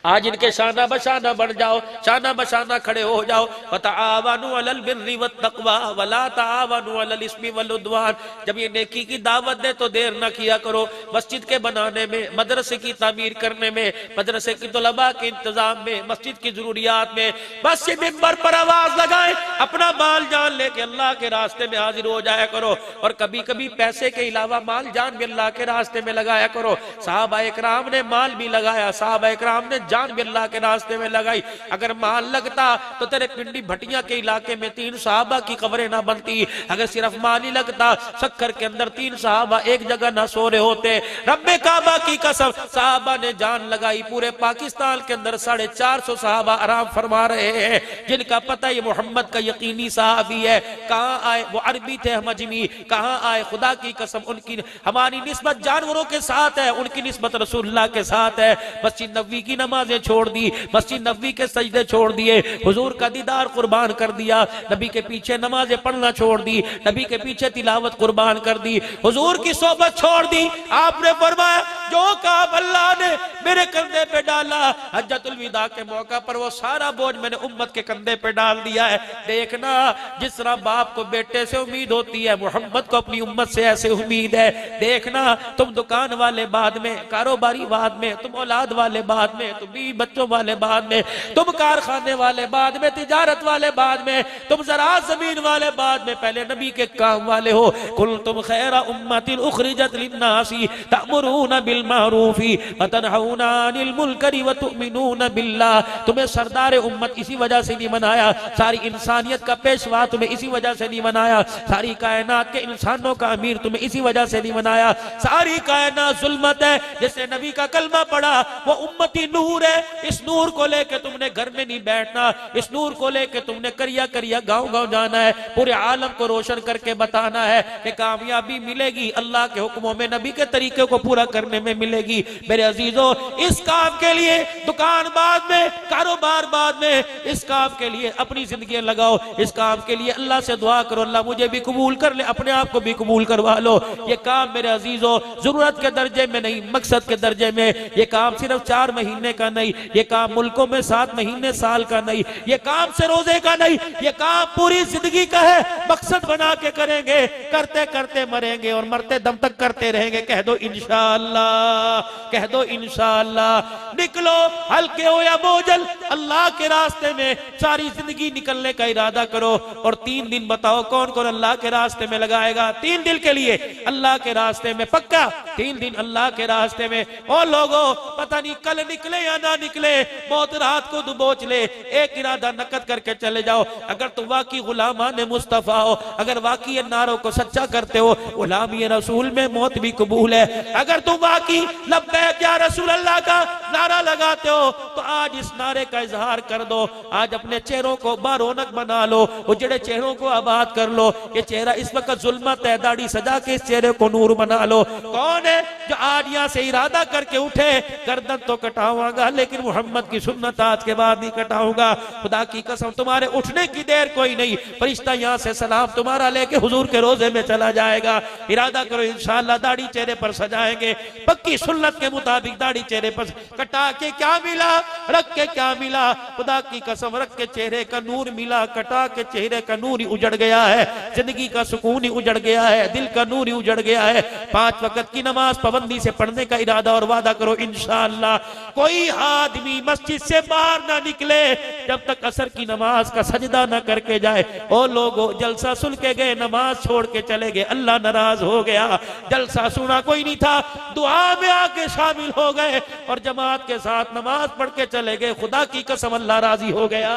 [SPEAKER 2] आज इनके शाना बशाना बन जाओ, शाना बशाना खड़े हो जाओ। वतआवनु अलल बिर्रि वत्तक़वा वला तआवनु अलल इस्मि वल उद्वान। जब ये नेकी की दावत दे तो देर न किया करो। मस्जिद के बनाने में, मदरसे की तामीर करने में, मदरसे की तलबा के इंतजाम में, मस्जिद की जरूरियात में, बस ये मिंबर पर आवाज लगाए, अपना माल जान लेके अल्लाह के रास्ते में हाजिर हो जाया करो। और कभी कभी पैसे के अलावा माल जान भी अल्लाह के रास्ते में लगाया करो। साहबा इकराम ने माल भी लगाया, साहबा इकराम ने जान भी अल्लाह के रास्ते में लगाई। अगर माल लगता तो तेरे पिंडी भटिया के इलाके में 3 साहबा की कब्रें ना बनती। अगर सिर्फ माल ही लगता, शक्कर के अंदर 3 साहबा एक जगह ना सो रहे होते। रब्बे काबा की कसम, साहबा ने जान लगाई। पूरे पाकिस्तान के अंदर 450 साहबा आराम फरमा रहे हैं, जिनका पता ये मोहम्मद का यकीनी साहबी है। कहाँ आए वो? अरबी थे हम अजमी। कहाँ आए? खुदा की कसम उनकी हमारी निस्बत जानवरों के साथ है, उनकी निस्बत रसूलुल्लाह के साथ है। मस्जिद नबवी की नमाजें छोड़ दी, मस्जिद नबवी के सजदे छोड़ दिए, हुजूर का दीदार कुर्बान कर दिया। नबी के पीछे नमाजें पढ़ना छोड़ दी, नबी के पीछे तिलावत कुर्बान कर दी, हुजूर की सोबत छोड़ दी। आपने फरमाया जो काम अल्लाह ने मेरे कंधे पे डाला हज्जतुल विदा के मौका पर, वो सारा बोझ मैंने उम्मत के कंधे पे डाल दिया है। देखना जिस तरह बाप को बेटे से उम्मीद होती है, मोहम्मद को अपनी उम्मत से ऐसे उम्मीद है। देखना तुम दुकान वाले बाद में, कारोबारी बाद में, तुम औलाद वाले बाद में, तुम बच्चों वाले बाद में, तुम कारखाने वाले बाद में, तिजारत वाले बाद में, तुम ज़राअत ज़मीन वाले बाद में, पहले नबी के काम वाले हो। कुंतुम खैरा उम्मतिन उखरिजत लिन्नासी तअमुरूना बिल मारूफी व तनहूना अनिल मुनकरी व तुमिनूना बिल्लाह। तुम्हें सरदार उम्मत इसी वजह से नहीं बनाया, सारी इंसानियत का पेशवा तुम्हें इसी वजह से नहीं बनाया, सारी कायनात के इंसानों का अमीर तुम्हें इसी वजह से नहीं बनाया। सारी कायनात जुल्मत है, जिसने नबी का कलमा पढ़ा वो उम्मती नूर है। इस नूर को लेके तुमने घर में नहीं बैठना, इस नूर को लेके तुमने करिया करिया गांव गांव जाना है, पूरे आलम को रोशन करके बताना है कि कामयाबी मिलेगी अल्लाह के हुक्मों में, नबी के तरीके को पूरा करने में मिलेगी। मेरे अजीजों, इस काम के लिए दुकान बाद में, कारोबार बाद में, इस काम के लिए अपनी जिंदगी लगाओ। इस काम के लिए अल्लाह से दुआ करो, अल्लाह मुझे भी कबूल कर ले, अपने आप को भी कबूल करवा लो। ये काम मेरे अजीजों जरूरत के दर्जे में नहीं, मकसद के दर्जे में। ये काम सिर्फ 4 महीने का नहीं, ये काम मुल्कों में 7 महीने साल का नहीं, ये काम से रोजे का नहीं, ये काम पूरी जिंदगी का है। मकसद बना के करेंगे, करते करते मरेंगे और मरते दम तक करते रहेंगे। कह दो इंशाअल्लाह, कह दो इंशाअल्लाह। निकलो हल्के हो या बोझल, अल्लाह के रास्ते में सारी जिंदगी निकलने का इरादा करो। और 3 दिन बताओ कौन कौन अल्लाह के रास्ते में लगाएगा? 3 दिन के लिए अल्लाह के रास्ते में पक्का 3 दिन अल्लाह के रास्ते में। और लोगों पता नहीं कल निकले या ना निकले, मौत रात को दुबोच ले, एक इरादा नकद करके चले जाओ। अगर तुम वाकई गुलामान मुस्तफा हो, अगर वाकई ये नारों को सच्चा करते हो, गुलामी रसूल में मौत भी कबूल है। अगर तुम वाकई लब्बैक या रसूल अल्लाह का नारा लगाते हो तो आज इस नारे का इजहार कर दो। आज अपने चेहरों को बारौनक बना लो, उजड़े चेहरों को आबाद कर लो। ये चेहरा इस वक्त जुल्मत है, दाढ़ी सजा के इस चेहरे को नूर बना लो। कौन है जो आज यहाँ से इरादा करके उठे, गर्दन तो कटाऊंगा लेकिन मोहम्मद की सुन्नत आज के बाद नहीं कटाऊंगा। खुदा की कसम तुम्हारे उठने की देर कोई नहीं, फरिश्ता यहाँ से सलाम तुम्हारा लेके हुजूर के रोजे में चला जाएगा। इरादा करो इंशाअल्लाह दाढ़ी चेहरे पर सजाएंगे, पक्की सुन्नत के मुताबिक दाढ़ी चेहरे पर। कटा के क्या मिला, रख के क्या मिला? खुदा की कसम रख के चेहरे का नूर मिला, कटा के चेहरे का नूर ही उजड़ गया है, जिंदगी का सुकून ही उजड़ गया है, दिल का नूर ही उजड़ गया है। 5 वक्त की नमाज पाबंदी से पढ़ने का इरादा और वादा करो इंशाअल्लाह। कोई आदमी मस्जिद से बाहर ना निकले जब तक असर की नमाज का सजदा ना करके जाए। ओ लोगों, जलसा सुन के गए, नमाज छोड़ के चले गए, अल्लाह नाराज हो गया। जलसा सुना कोई नहीं था, दुआ में आके शामिल हो गए और जमात के साथ नमाज पढ़ के चले गए, खुदा की कसम अल्लाह राजी हो गया।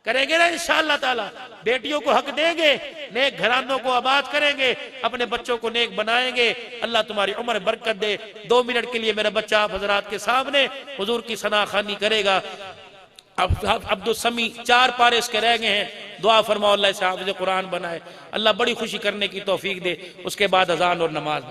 [SPEAKER 2] करेंगे ना इंशाअल्लाह ताला। बेटियों को हक देंगे, नेक घरानों को आबाद करेंगे, अपने बच्चों को नेक बनाएंगे। अल्लाह तुम्हारी उम्र बरकत दे। 2 मिनट के लिए मेरा बच्चा आप हजरात के सामने हुजूर की सनाखानी करेगा। अब अब्दुल समी 4 पारे इसके रह गए हैं, दुआ फरमाओ अल्लाह से हाफिज़ कुरान बनाए, अल्लाह बड़ी खुशी करने की तौफीक दे। उसके बाद अजान और नमाज।